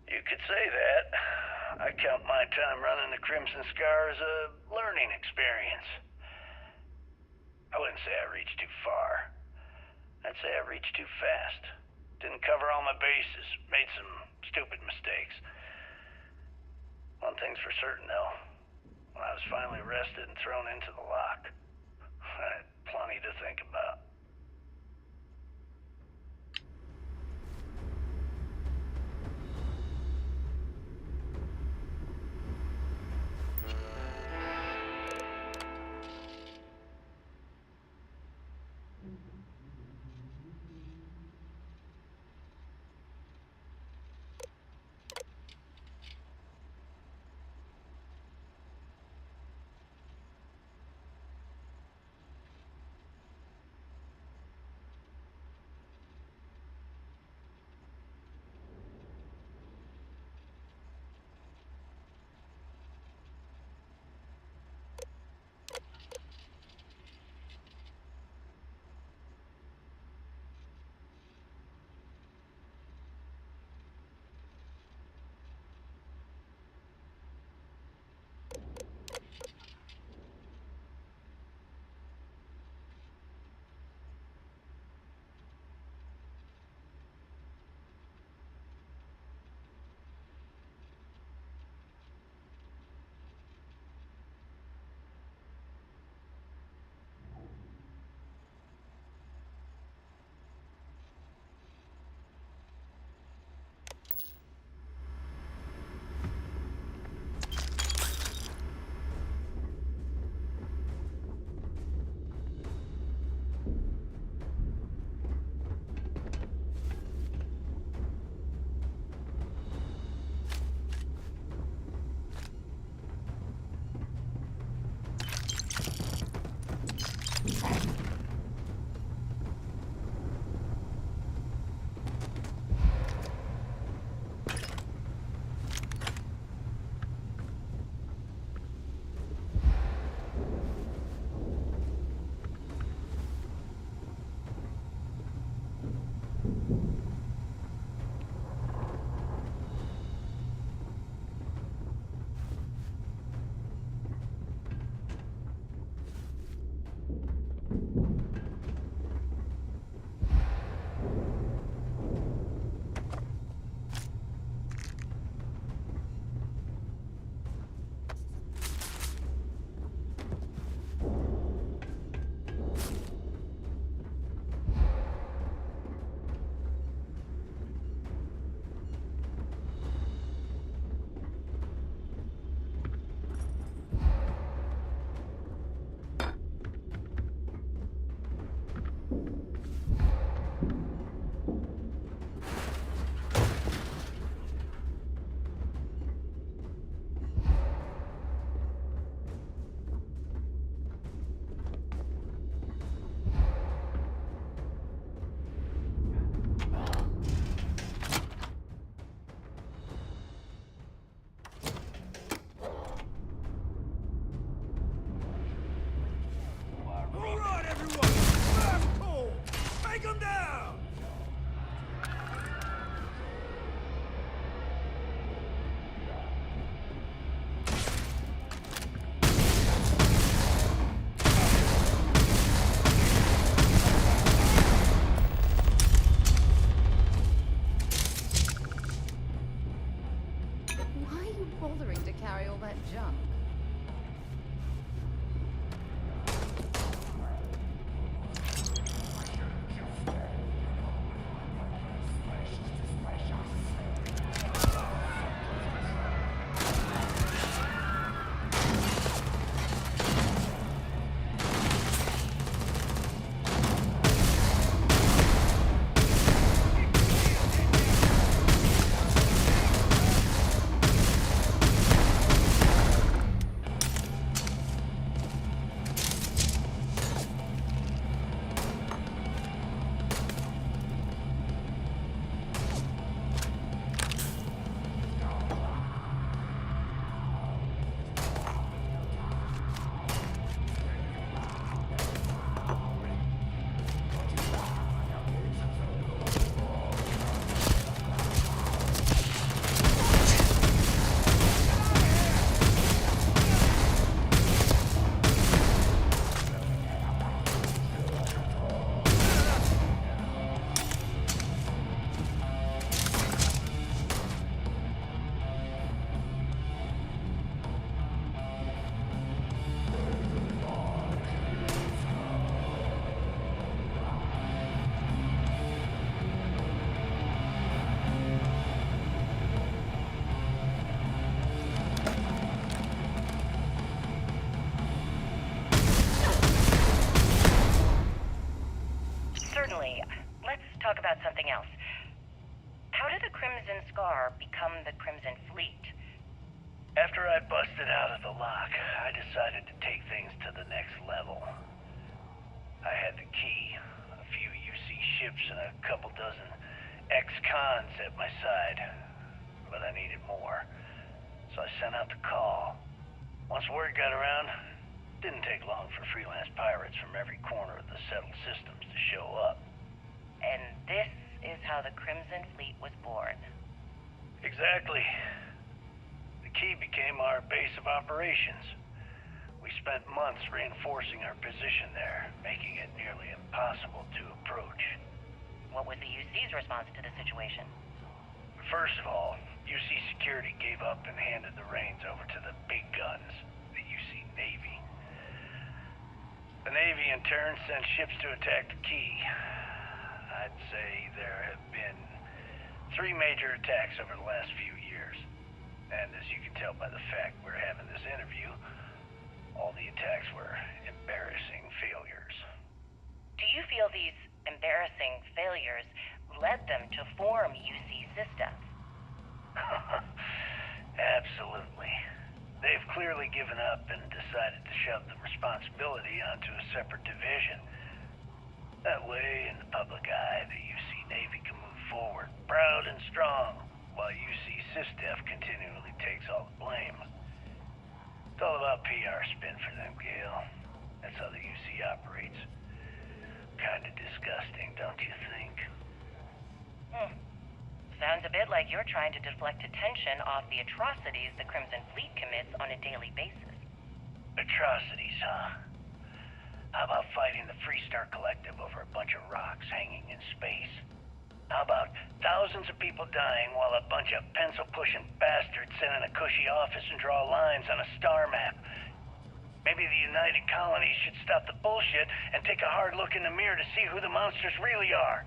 You could say that. I count my time running the Crimson Scar as a learning experience. I wouldn't say I reached too far. I'd say I reached too fast. Didn't cover all my bases. Made some stupid mistakes. One thing's for certain, though. When I was finally arrested and thrown into the lock, I had plenty to think about. cons at my side, but I needed more. So I sent out the call. Once word got around, it didn't take long for freelance pirates from every corner of the settled systems to show up. And this is how the Crimson Fleet was born. Exactly. The key became our base of operations. We spent months reinforcing our position there, making it nearly impossible to approach. What was the UC's response to the situation? First of all, UC Security gave up and handed the reins over to the big guns, the UC Navy. The Navy, in turn, sent ships to attack the key. I'd say there have been 3 major attacks over the last few years. And as you can tell by the fact we're having this interview, all the attacks were embarrassing failures. Do you feel these embarrassing failures led them to form UC Systems? Absolutely. They've clearly given up and decided to shove the responsibility onto a separate division. That way, in the public eye, the UC Navy can move forward, proud and strong, while UC SysDef continually takes all the blame. It's all about PR spin for them, Gale. That's how the UC operates. Kinda disgusting, don't you think? Sounds a bit like you're trying to deflect attention off the atrocities the Crimson Fleet commits on a daily basis. Atrocities, huh? How about fighting the Freestar Collective over a bunch of rocks hanging in space? How about thousands of people dying while a bunch of pencil-pushing bastards sit in a cushy office and draw lines on a star map? Maybe the United Colonies should stop the bullshit and take a hard look in the mirror to see who the monsters really are.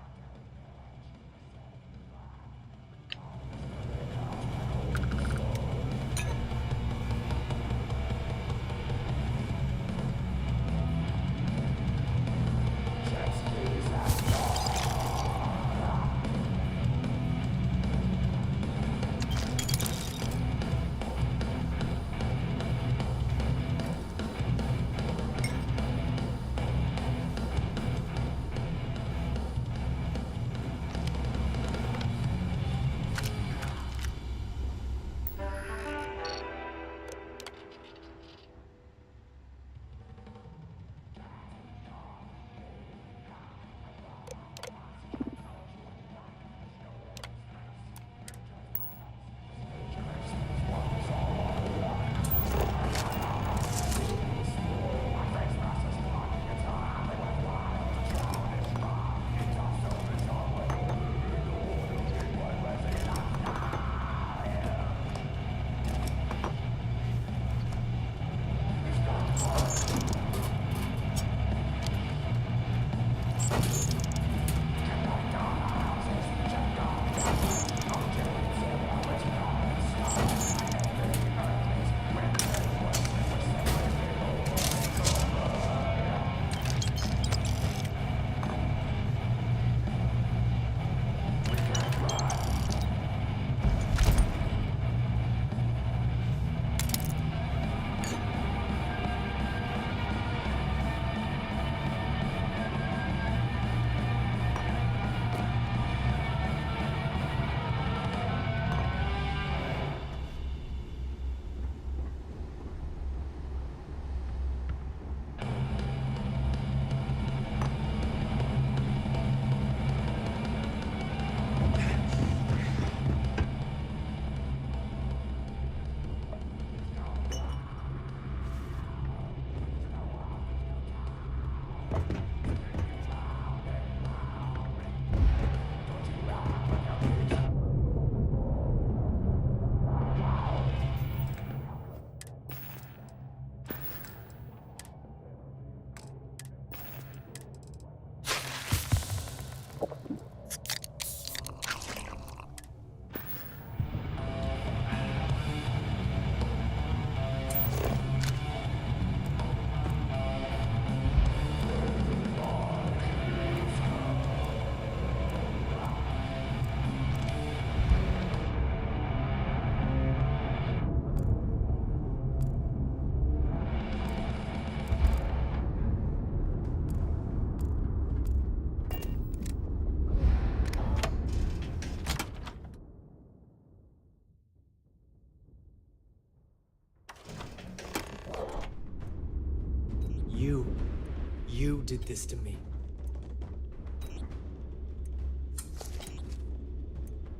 You did this to me.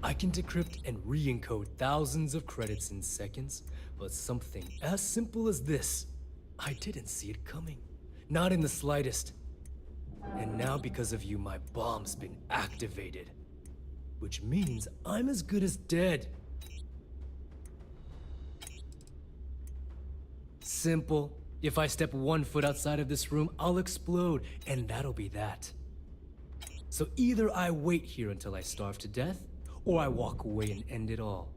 I can decrypt and re-encode thousands of credits in seconds, but something as simple as this, I didn't see it coming. Not in the slightest. And now because of you, my bomb's been activated. Which means I'm as good as dead. Simple. If I step 1 foot outside of this room, I'll explode, and that'll be that. So either I wait here until I starve to death, or I walk away and end it all.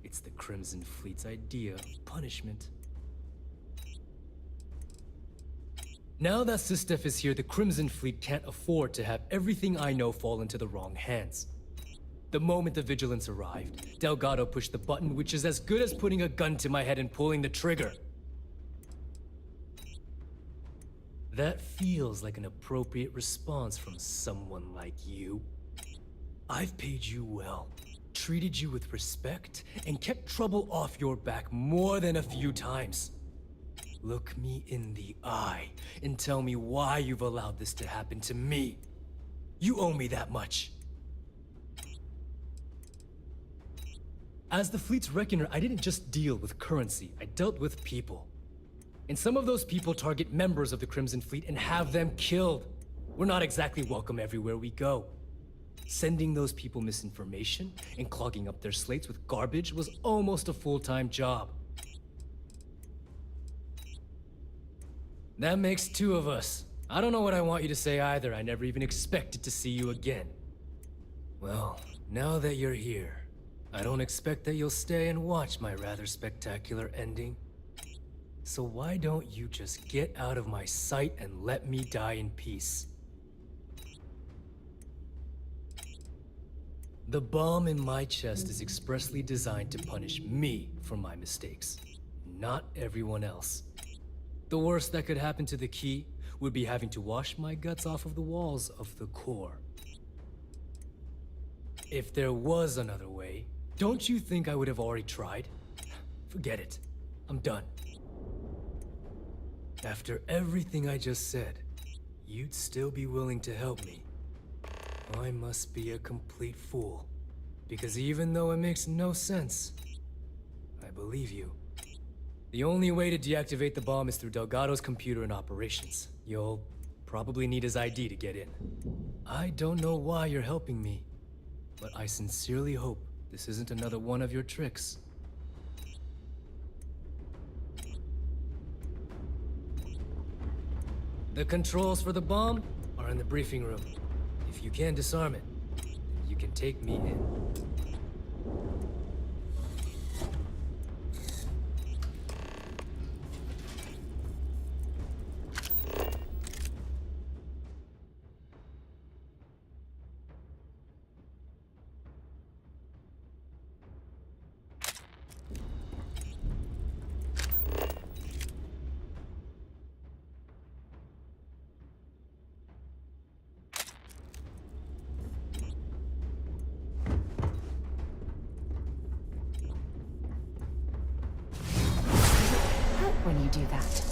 It's the Crimson Fleet's idea of punishment. Now that Sistef is here, the Crimson Fleet can't afford to have everything I know fall into the wrong hands. The moment the Vigilance arrived, Delgado pushed the button, which is as good as putting a gun to my head and pulling the trigger. That feels like an appropriate response from someone like you. I've paid you well, treated you with respect, and kept trouble off your back more than a few times. Look me in the eye and tell me why you've allowed this to happen to me. You owe me that much. As the fleet's reckoner, I didn't just deal with currency, I dealt with people. And some of those people target members of the Crimson Fleet and have them killed. We're not exactly welcome everywhere we go. Sending those people misinformation and clogging up their slates with garbage was almost a full-time job. That makes 2 of us. I don't know what I want you to say either. I never even expected to see you again. Well, now that you're here, I don't expect that you'll stay and watch my rather spectacular ending. So why don't you just get out of my sight and let me die in peace? The bomb in my chest is expressly designed to punish me for my mistakes, not everyone else. The worst that could happen to the key would be having to wash my guts off of the walls of the core. If there was another way, don't you think I would have already tried? Forget it. I'm done. After everything I just said, you'd still be willing to help me. I must be a complete fool. Because even though it makes no sense, I believe you. The only way to deactivate the bomb is through Delgado's computer and operations. You'll probably need his ID to get in. I don't know why you're helping me, but I sincerely hope this isn't another one of your tricks. The controls for the bomb are in the briefing room. If you can disarm it, you can take me in. When you do that.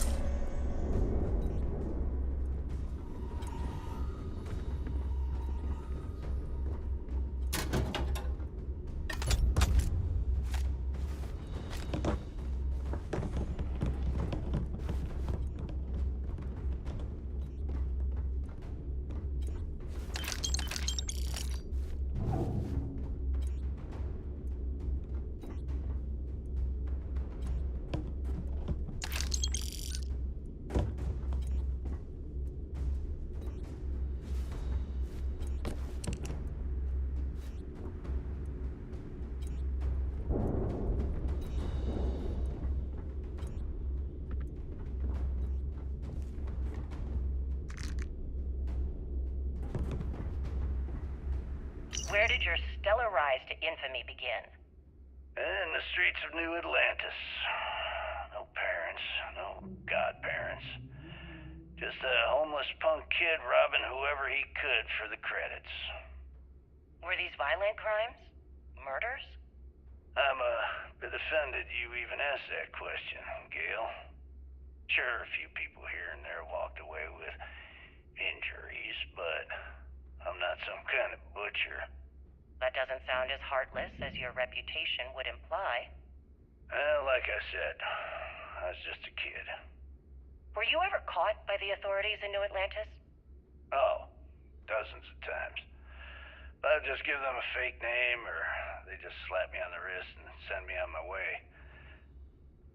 Where did your stellar rise to infamy begin? In the streets of New Atlantis. No parents, no godparents. Just a homeless punk kid robbing whoever he could for the credits. Were these violent crimes? Murders? I'm a bit offended you even asked that question, Gale. Sure, a few people here and there walked away with injuries, but I'm not some kind of butcher. That doesn't sound as heartless as your reputation would imply. Well, like I said, I was just a kid. Were you ever caught by the authorities in New Atlantis? Oh, dozens of times. But I'd just give them a fake name, or they just slap me on the wrist and send me on my way.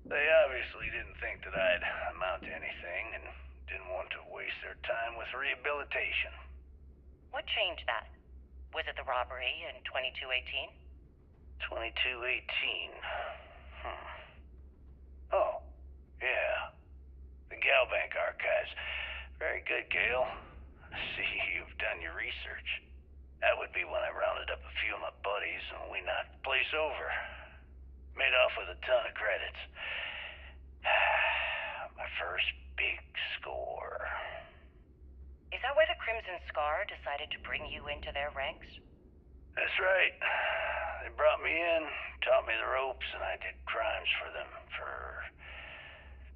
They obviously didn't think that I'd amount to anything and didn't want to waste their time with rehabilitation. What changed that? Was it the robbery in 2218? 2218. Oh, yeah. The Galbank archives. Very good, Gale. I see you've done your research. That would be when I rounded up a few of my buddies and we knocked the place over. Made off with a ton of credits. My first big score. Is that why the Crimson Scar decided to bring you into their ranks? That's right. They brought me in, taught me the ropes, and I did crimes for them for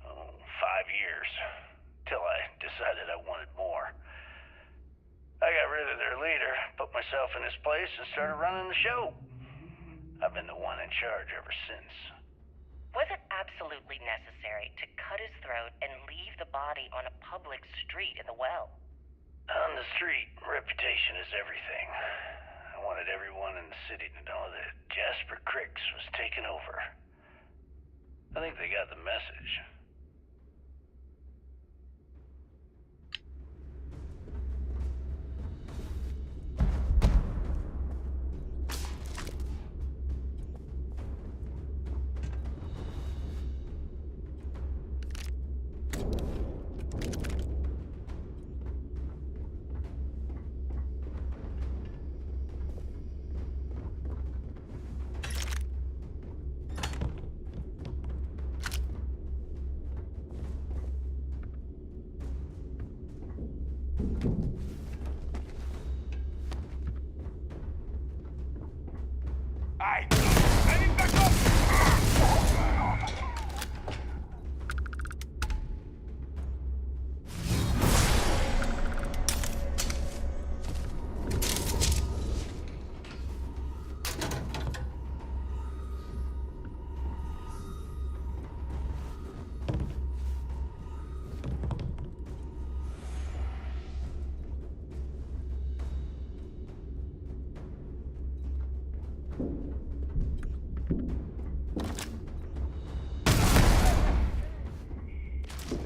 5 years. Till I decided I wanted more. I got rid of their leader, put myself in his place, and started running the show. I've been the one in charge ever since. Was it absolutely necessary to cut his throat and leave the body on a public street in the well? On the street, reputation is everything. I wanted everyone in the city to know that Jasper Cricks was taking over. I think they got the message.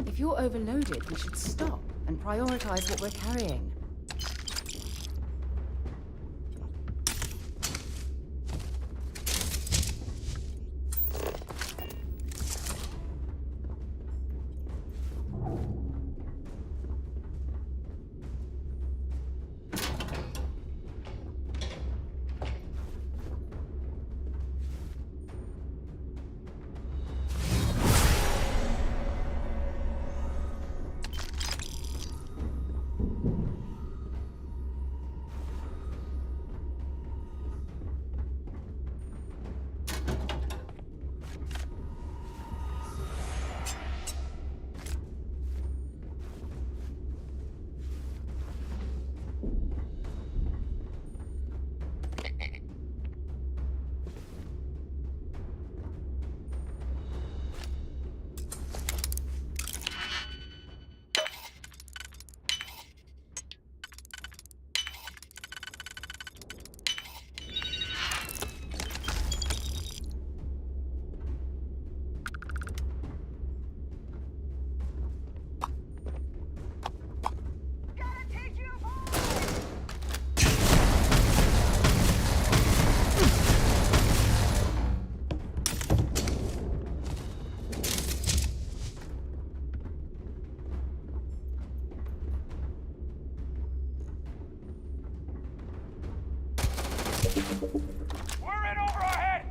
If you're overloaded, we should stop and prioritize what we're carrying. We're in over our head!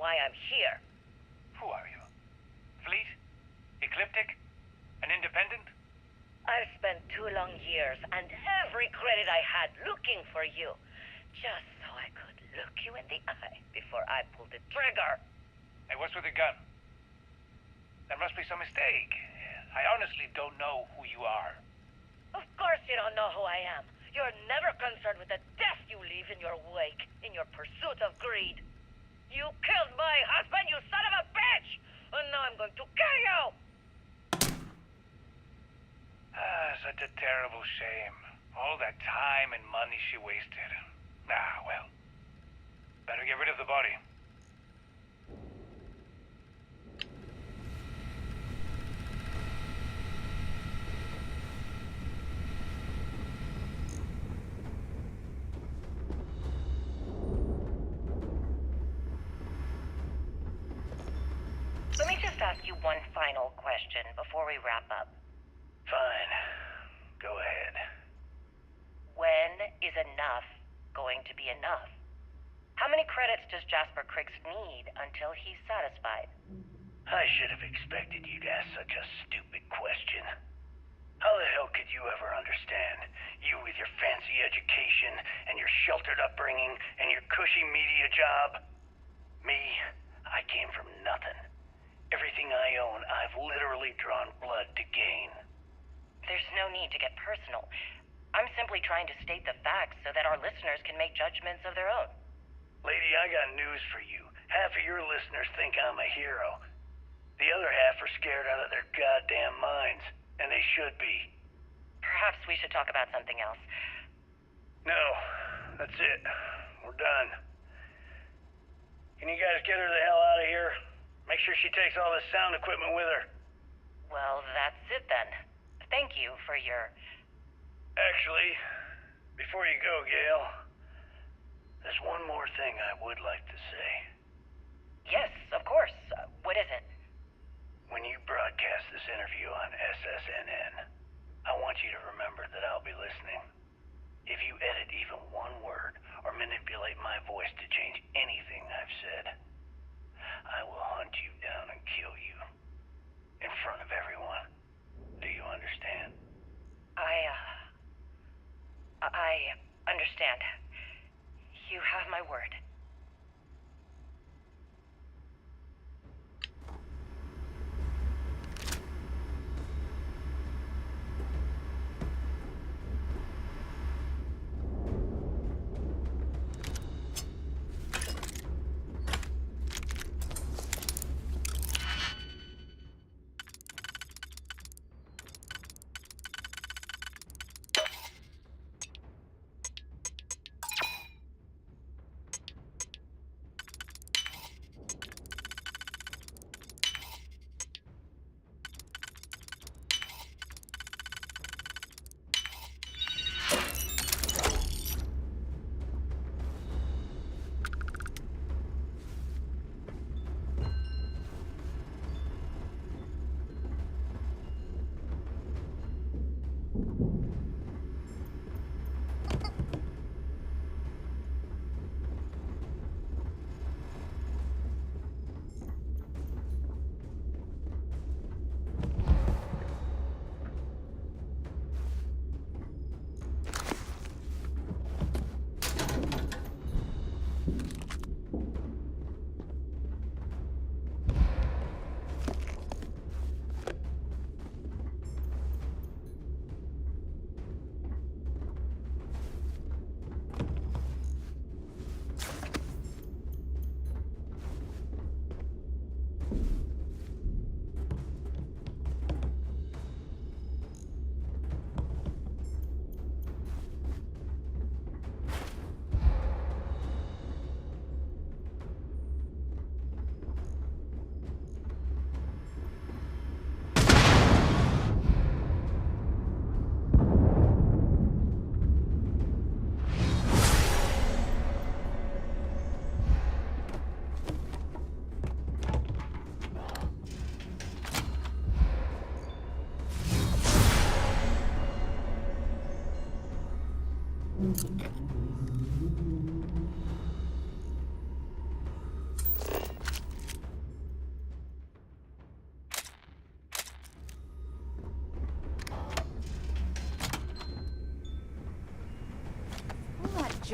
why I'm here. Who are you? Fleet? Ecliptic? An independent? I've spent 2 long years and every credit I had looking for you, just so I could look you in the eye before I pulled the trigger. Hey, what's with the gun? There must be some mistake. I honestly don't know who you are. Of course you don't know who I am. You're never concerned with the death you leave in your wake, in your pursuit of greed. You killed my husband, you son of a bitch! And now I'm going to kill you! Such a terrible shame. All that time and money she wasted. Well. Better get rid of the body. Let me just ask you one final question before we wrap up. Fine. Go ahead. When is enough going to be enough? How many credits does Jasper Criggs need until he's satisfied? I should have expected you'd ask such a stupid question. How the hell could you ever understand? You with your fancy education and your sheltered upbringing and your cushy media job. Me, I came from nothing. Everything I own, I've literally drawn blood to gain. There's no need to get personal. I'm simply trying to state the facts so that our listeners can make judgments of their own. Lady, I got news for you. Half of your listeners think I'm a hero. The other half are scared out of their goddamn minds, and they should be. Perhaps we should talk about something else. No, that's it. We're done. Can you guys get her the hell out of here? Make sure she takes all this sound equipment with her. Well, that's it then. Thank you for your... Actually, before you go, Gail, there's one more thing I would like to say. Yes, of course. What is it? When you broadcast this interview on SSNN, I want you to remember that I'll be listening. If you edit even one word or manipulate my voice to change anything I've said, I will hunt you down and kill you. In front of everyone. Do you understand? I understand. You have my word.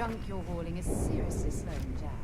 junk you're hauling is seriously slowing down.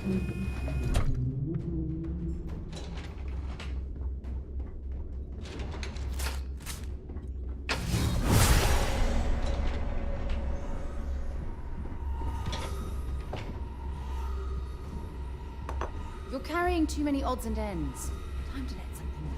You're carrying too many odds and ends. Time to let something go.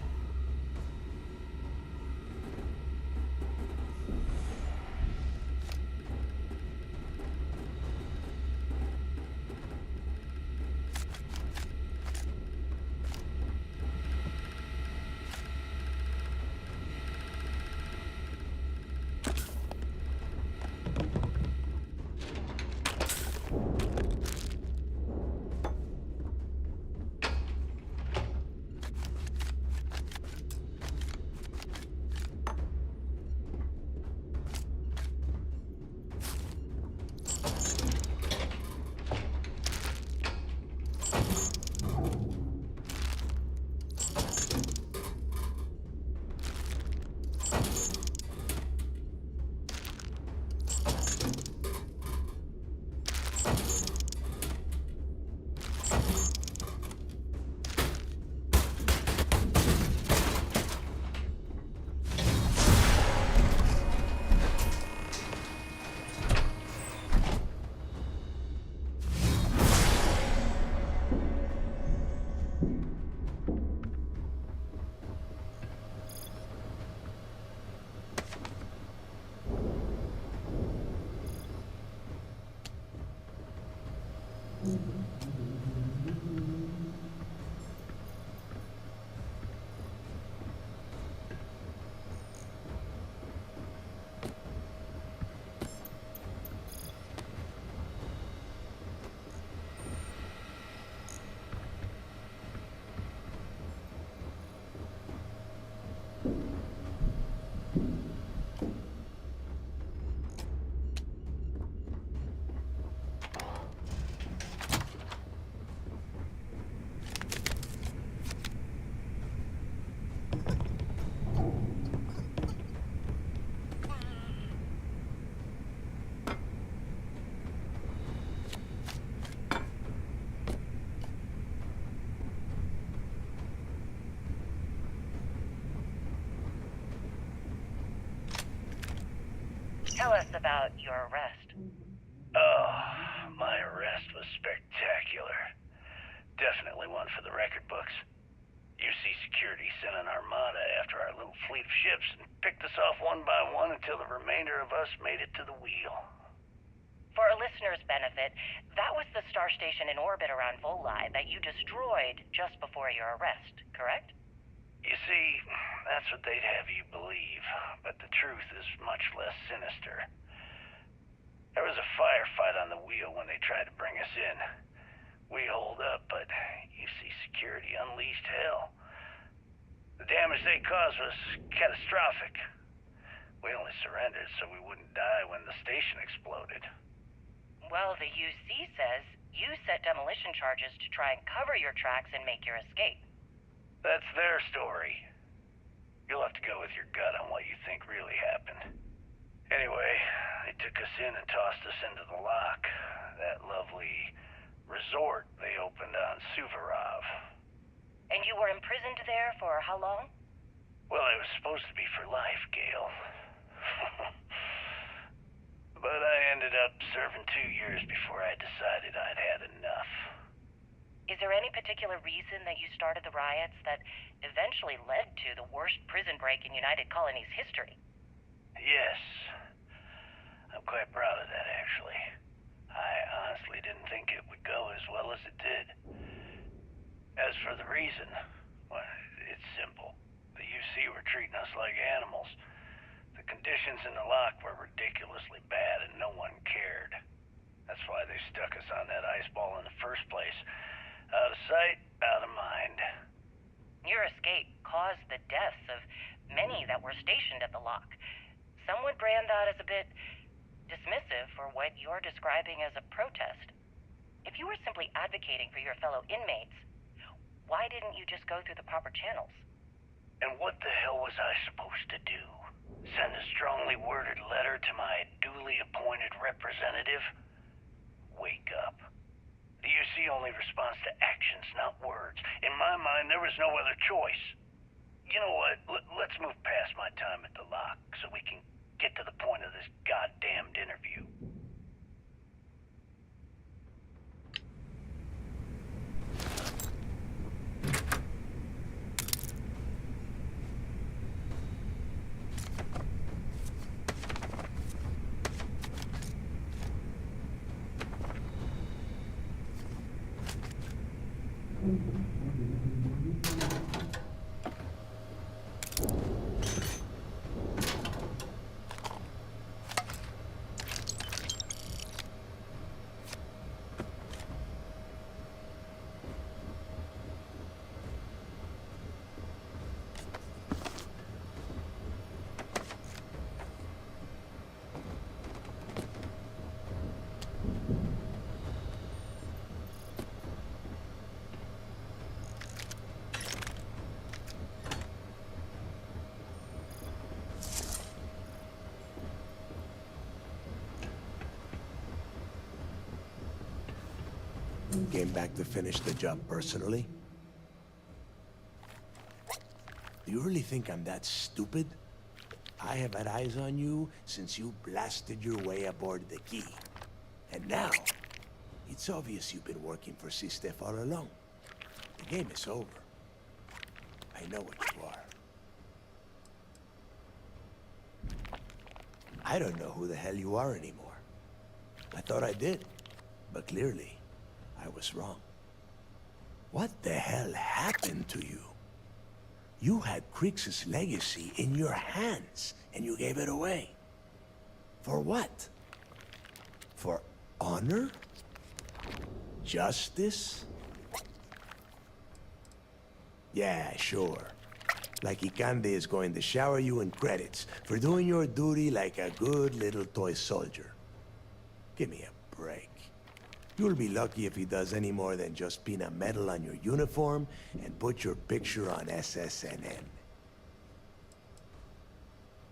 Tell us about your arrest. Oh, my arrest was spectacular. Definitely one for the record books. UC Security sent an armada after our little fleet of ships and picked us off one by one until the remainder of us made it to the wheel. For our listeners' benefit, that was the star station in orbit around Voli that you destroyed just before your arrest, correct? You see, that's what they'd have you believe, but the truth is much less sinister. There was a firefight on the wheel when they tried to bring us in. We holed up, but UC Security unleashed hell. The damage they caused was catastrophic. We only surrendered so we wouldn't die when the station exploded. Well, the UC says you set demolition charges to try and cover your tracks and make your escape. That's their story. You'll have to go with your gut on what you think really happened. Anyway, they took us in and tossed us into the lock. That lovely resort they opened on Suvorov. And you were imprisoned there for how long? Well, it was supposed to be for life, Gale. But I ended up serving 2 years before I decided I'd had enough. Is there any particular reason that you started the riots that eventually led to the worst prison break in United Colony's history? Yes. I'm quite proud of that, actually. I honestly didn't think it would go as well as it did. As for the reason, well, it's simple. The UC were treating us like animals. The conditions in the lock were ridiculously bad and no one cared. That's why they stuck us on that ice ball in the first place. Out of sight, out of mind. Your escape caused the deaths of many that were stationed at the lock. Some would brand that as a bit dismissive for what you're describing as a protest. If you were simply advocating for your fellow inmates, why didn't you just go through the proper channels? And what the hell was I supposed to do? Send a strongly worded letter to my duly appointed representative? Wake up. The UC only responds my mind, there was no other choice. You know what? Let's move past my time at the lock so we can get to the point of this goddamned interview. Came back to finish the job personally? Do you really think I'm that stupid? I have had eyes on you since you blasted your way aboard the Key. And now, it's obvious you've been working for Sistef all along. The game is over. I know what you are. I don't know who the hell you are anymore. I thought I did, but clearly, I was wrong. What the hell happened to you? You had Krix's legacy in your hands, and you gave it away. For what? For honor? Justice? Yeah, sure. Like Ikande is going to shower you in credits for doing your duty like a good little toy soldier. Give me a break. You'll be lucky if he does any more than just pin a medal on your uniform and put your picture on SSNN.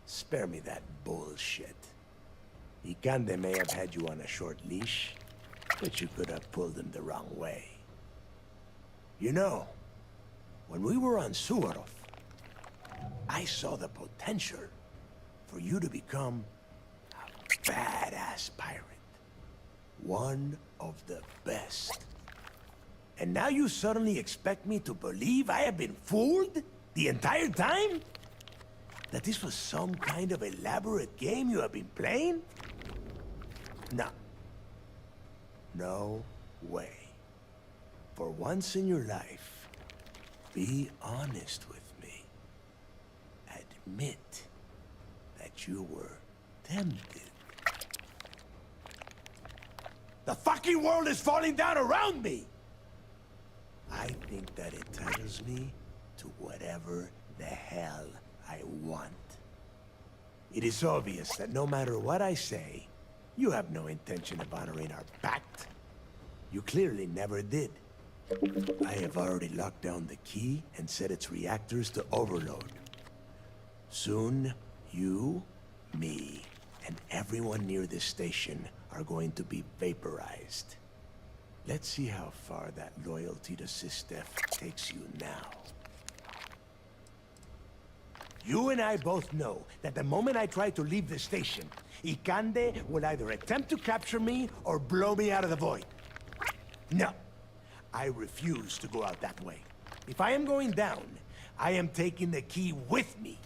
Spare me that bullshit. Ikande may have had you on a short leash, but you could have pulled him the wrong way. You know, when we were on Suarov, I saw the potential for you to become a badass pirate. One of the best. And now you suddenly expect me to believe I have been fooled the entire time? That this was some kind of elaborate game you have been playing? No. No way. For once in your life, be honest with me. Admit that you were tempted. The fucking world is falling down around me! I think that entitles me to whatever the hell I want. It is obvious that no matter what I say, you have no intention of honoring our pact. You clearly never did. I have already locked down the Key and set its reactors to overload. Soon, you, me, and everyone near this station are going to be vaporized. Let's see how far that loyalty to Sistef takes you now. You and I both know that the moment I try to leave the station, Ikande will either attempt to capture me or blow me out of the void. No, I refuse to go out that way. If I am going down, I am taking the Key with me.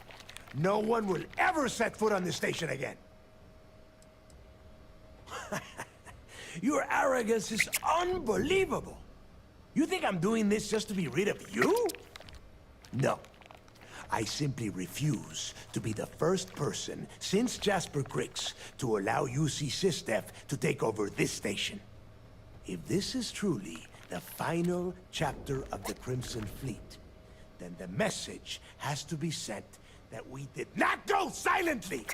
No one will ever set foot on this station again. Your arrogance is unbelievable. You think I'm doing this just to be rid of you? No. I simply refuse to be the first person since Jasper Krix to allow UC Sistef to take over this station. If this is truly the final chapter of the Crimson Fleet, then the message has to be sent that we did not go silently!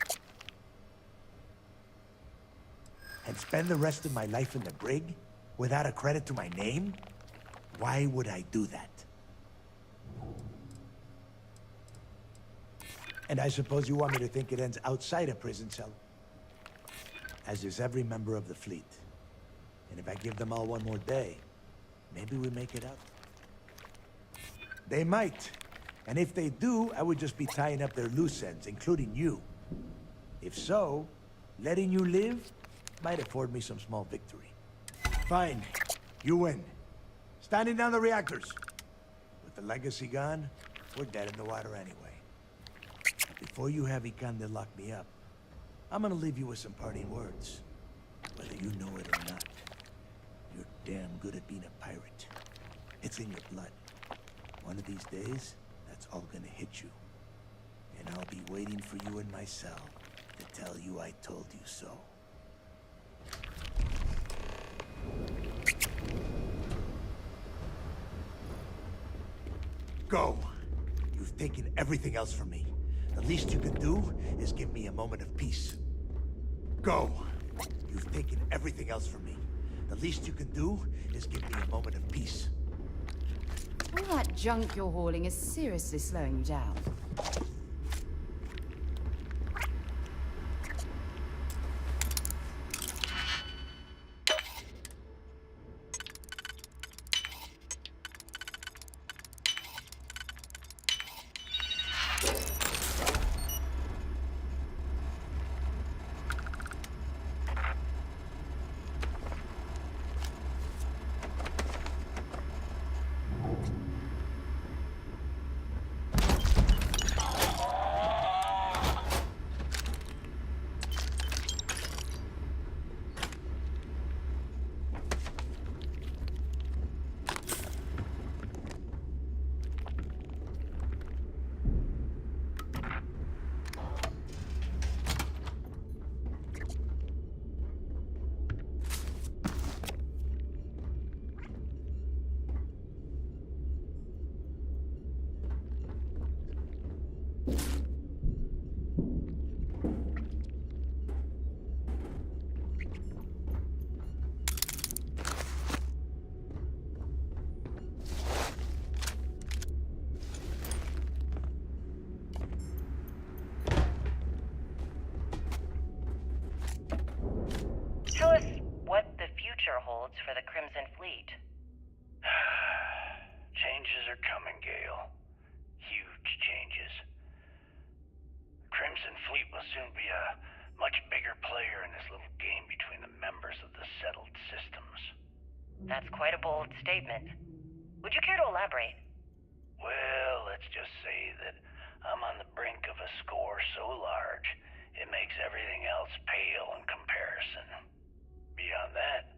And spend the rest of my life in the brig without a credit to my name? Why would I do that? And I suppose you want me to think it ends outside a prison cell? As is every member of the fleet. And if I give them all one more day, maybe we make it up. They might. And if they do, I would just be tying up their loose ends, including you. If so, letting you live might afford me some small victory. Fine. You win. Standing down the reactors. With the legacy gone, we're dead in the water anyway. Before you have Ikande lock me up, I'm gonna leave you with some parting words. Whether you know it or not, you're damn good at being a pirate. It's in your blood. One of these days, that's all gonna hit you. And I'll be waiting for you in my cell to tell you I told you so. Go! You've taken everything else from me. The least you can do is give me a moment of peace. Go! You've taken everything else from me. The least you can do is give me a moment of peace. All that junk you're hauling is seriously slowing you down. Tell us what the future holds for the Crimson Fleet. Changes are coming, Gale. Huge changes. Crimson Fleet will soon be a much bigger player in this little game between the members of the settled systems. That's quite a bold statement. Would you care to elaborate? Well, let's just say that I'm on the brink of a score so large, it makes everything else pale in comparison. Beyond that,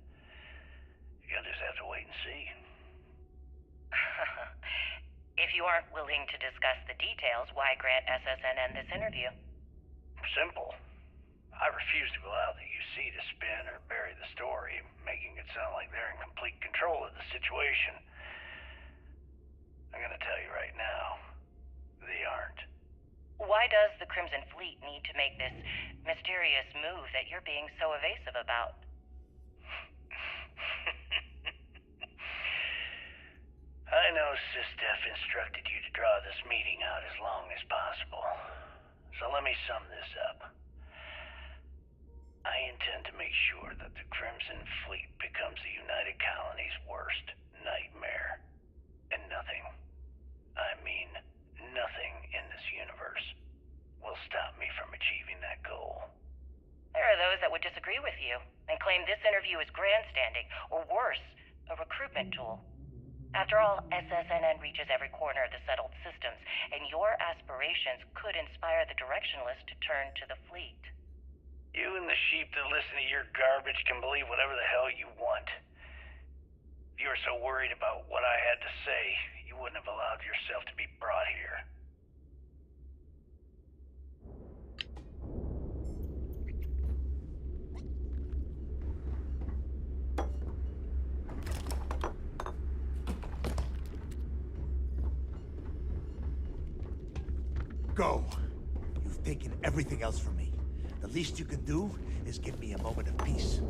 you'll just have to wait and see. If you aren't willing to discuss the details, why grant SSNN this interview? Simple. I refuse to allow the UC to spin or bury the story, making it sound like they're in complete control of the situation. I'm gonna tell you right now, they aren't. Why does the Crimson Fleet need to make this mysterious move that you're being so evasive about? I know SysDef instructed you to draw this meeting out as long as possible. So let me sum this up. I intend to make sure that the Crimson Fleet becomes the United Colony's worst nightmare. And nothing, I mean nothing in this universe, will stop me from achieving that goal. There are those that would disagree with you and claim this interview is grandstanding, or worse, a recruitment tool. After all, SSNN reaches every corner of the settled systems, and your aspirations could inspire the Directionalists to turn to the fleet. You and the sheep that listen to your garbage can believe whatever the hell you want. If you were so worried about what I had to say, you wouldn't have allowed yourself to be brought here. Go! You've taken everything else from me. The least you can do is give me a moment of peace.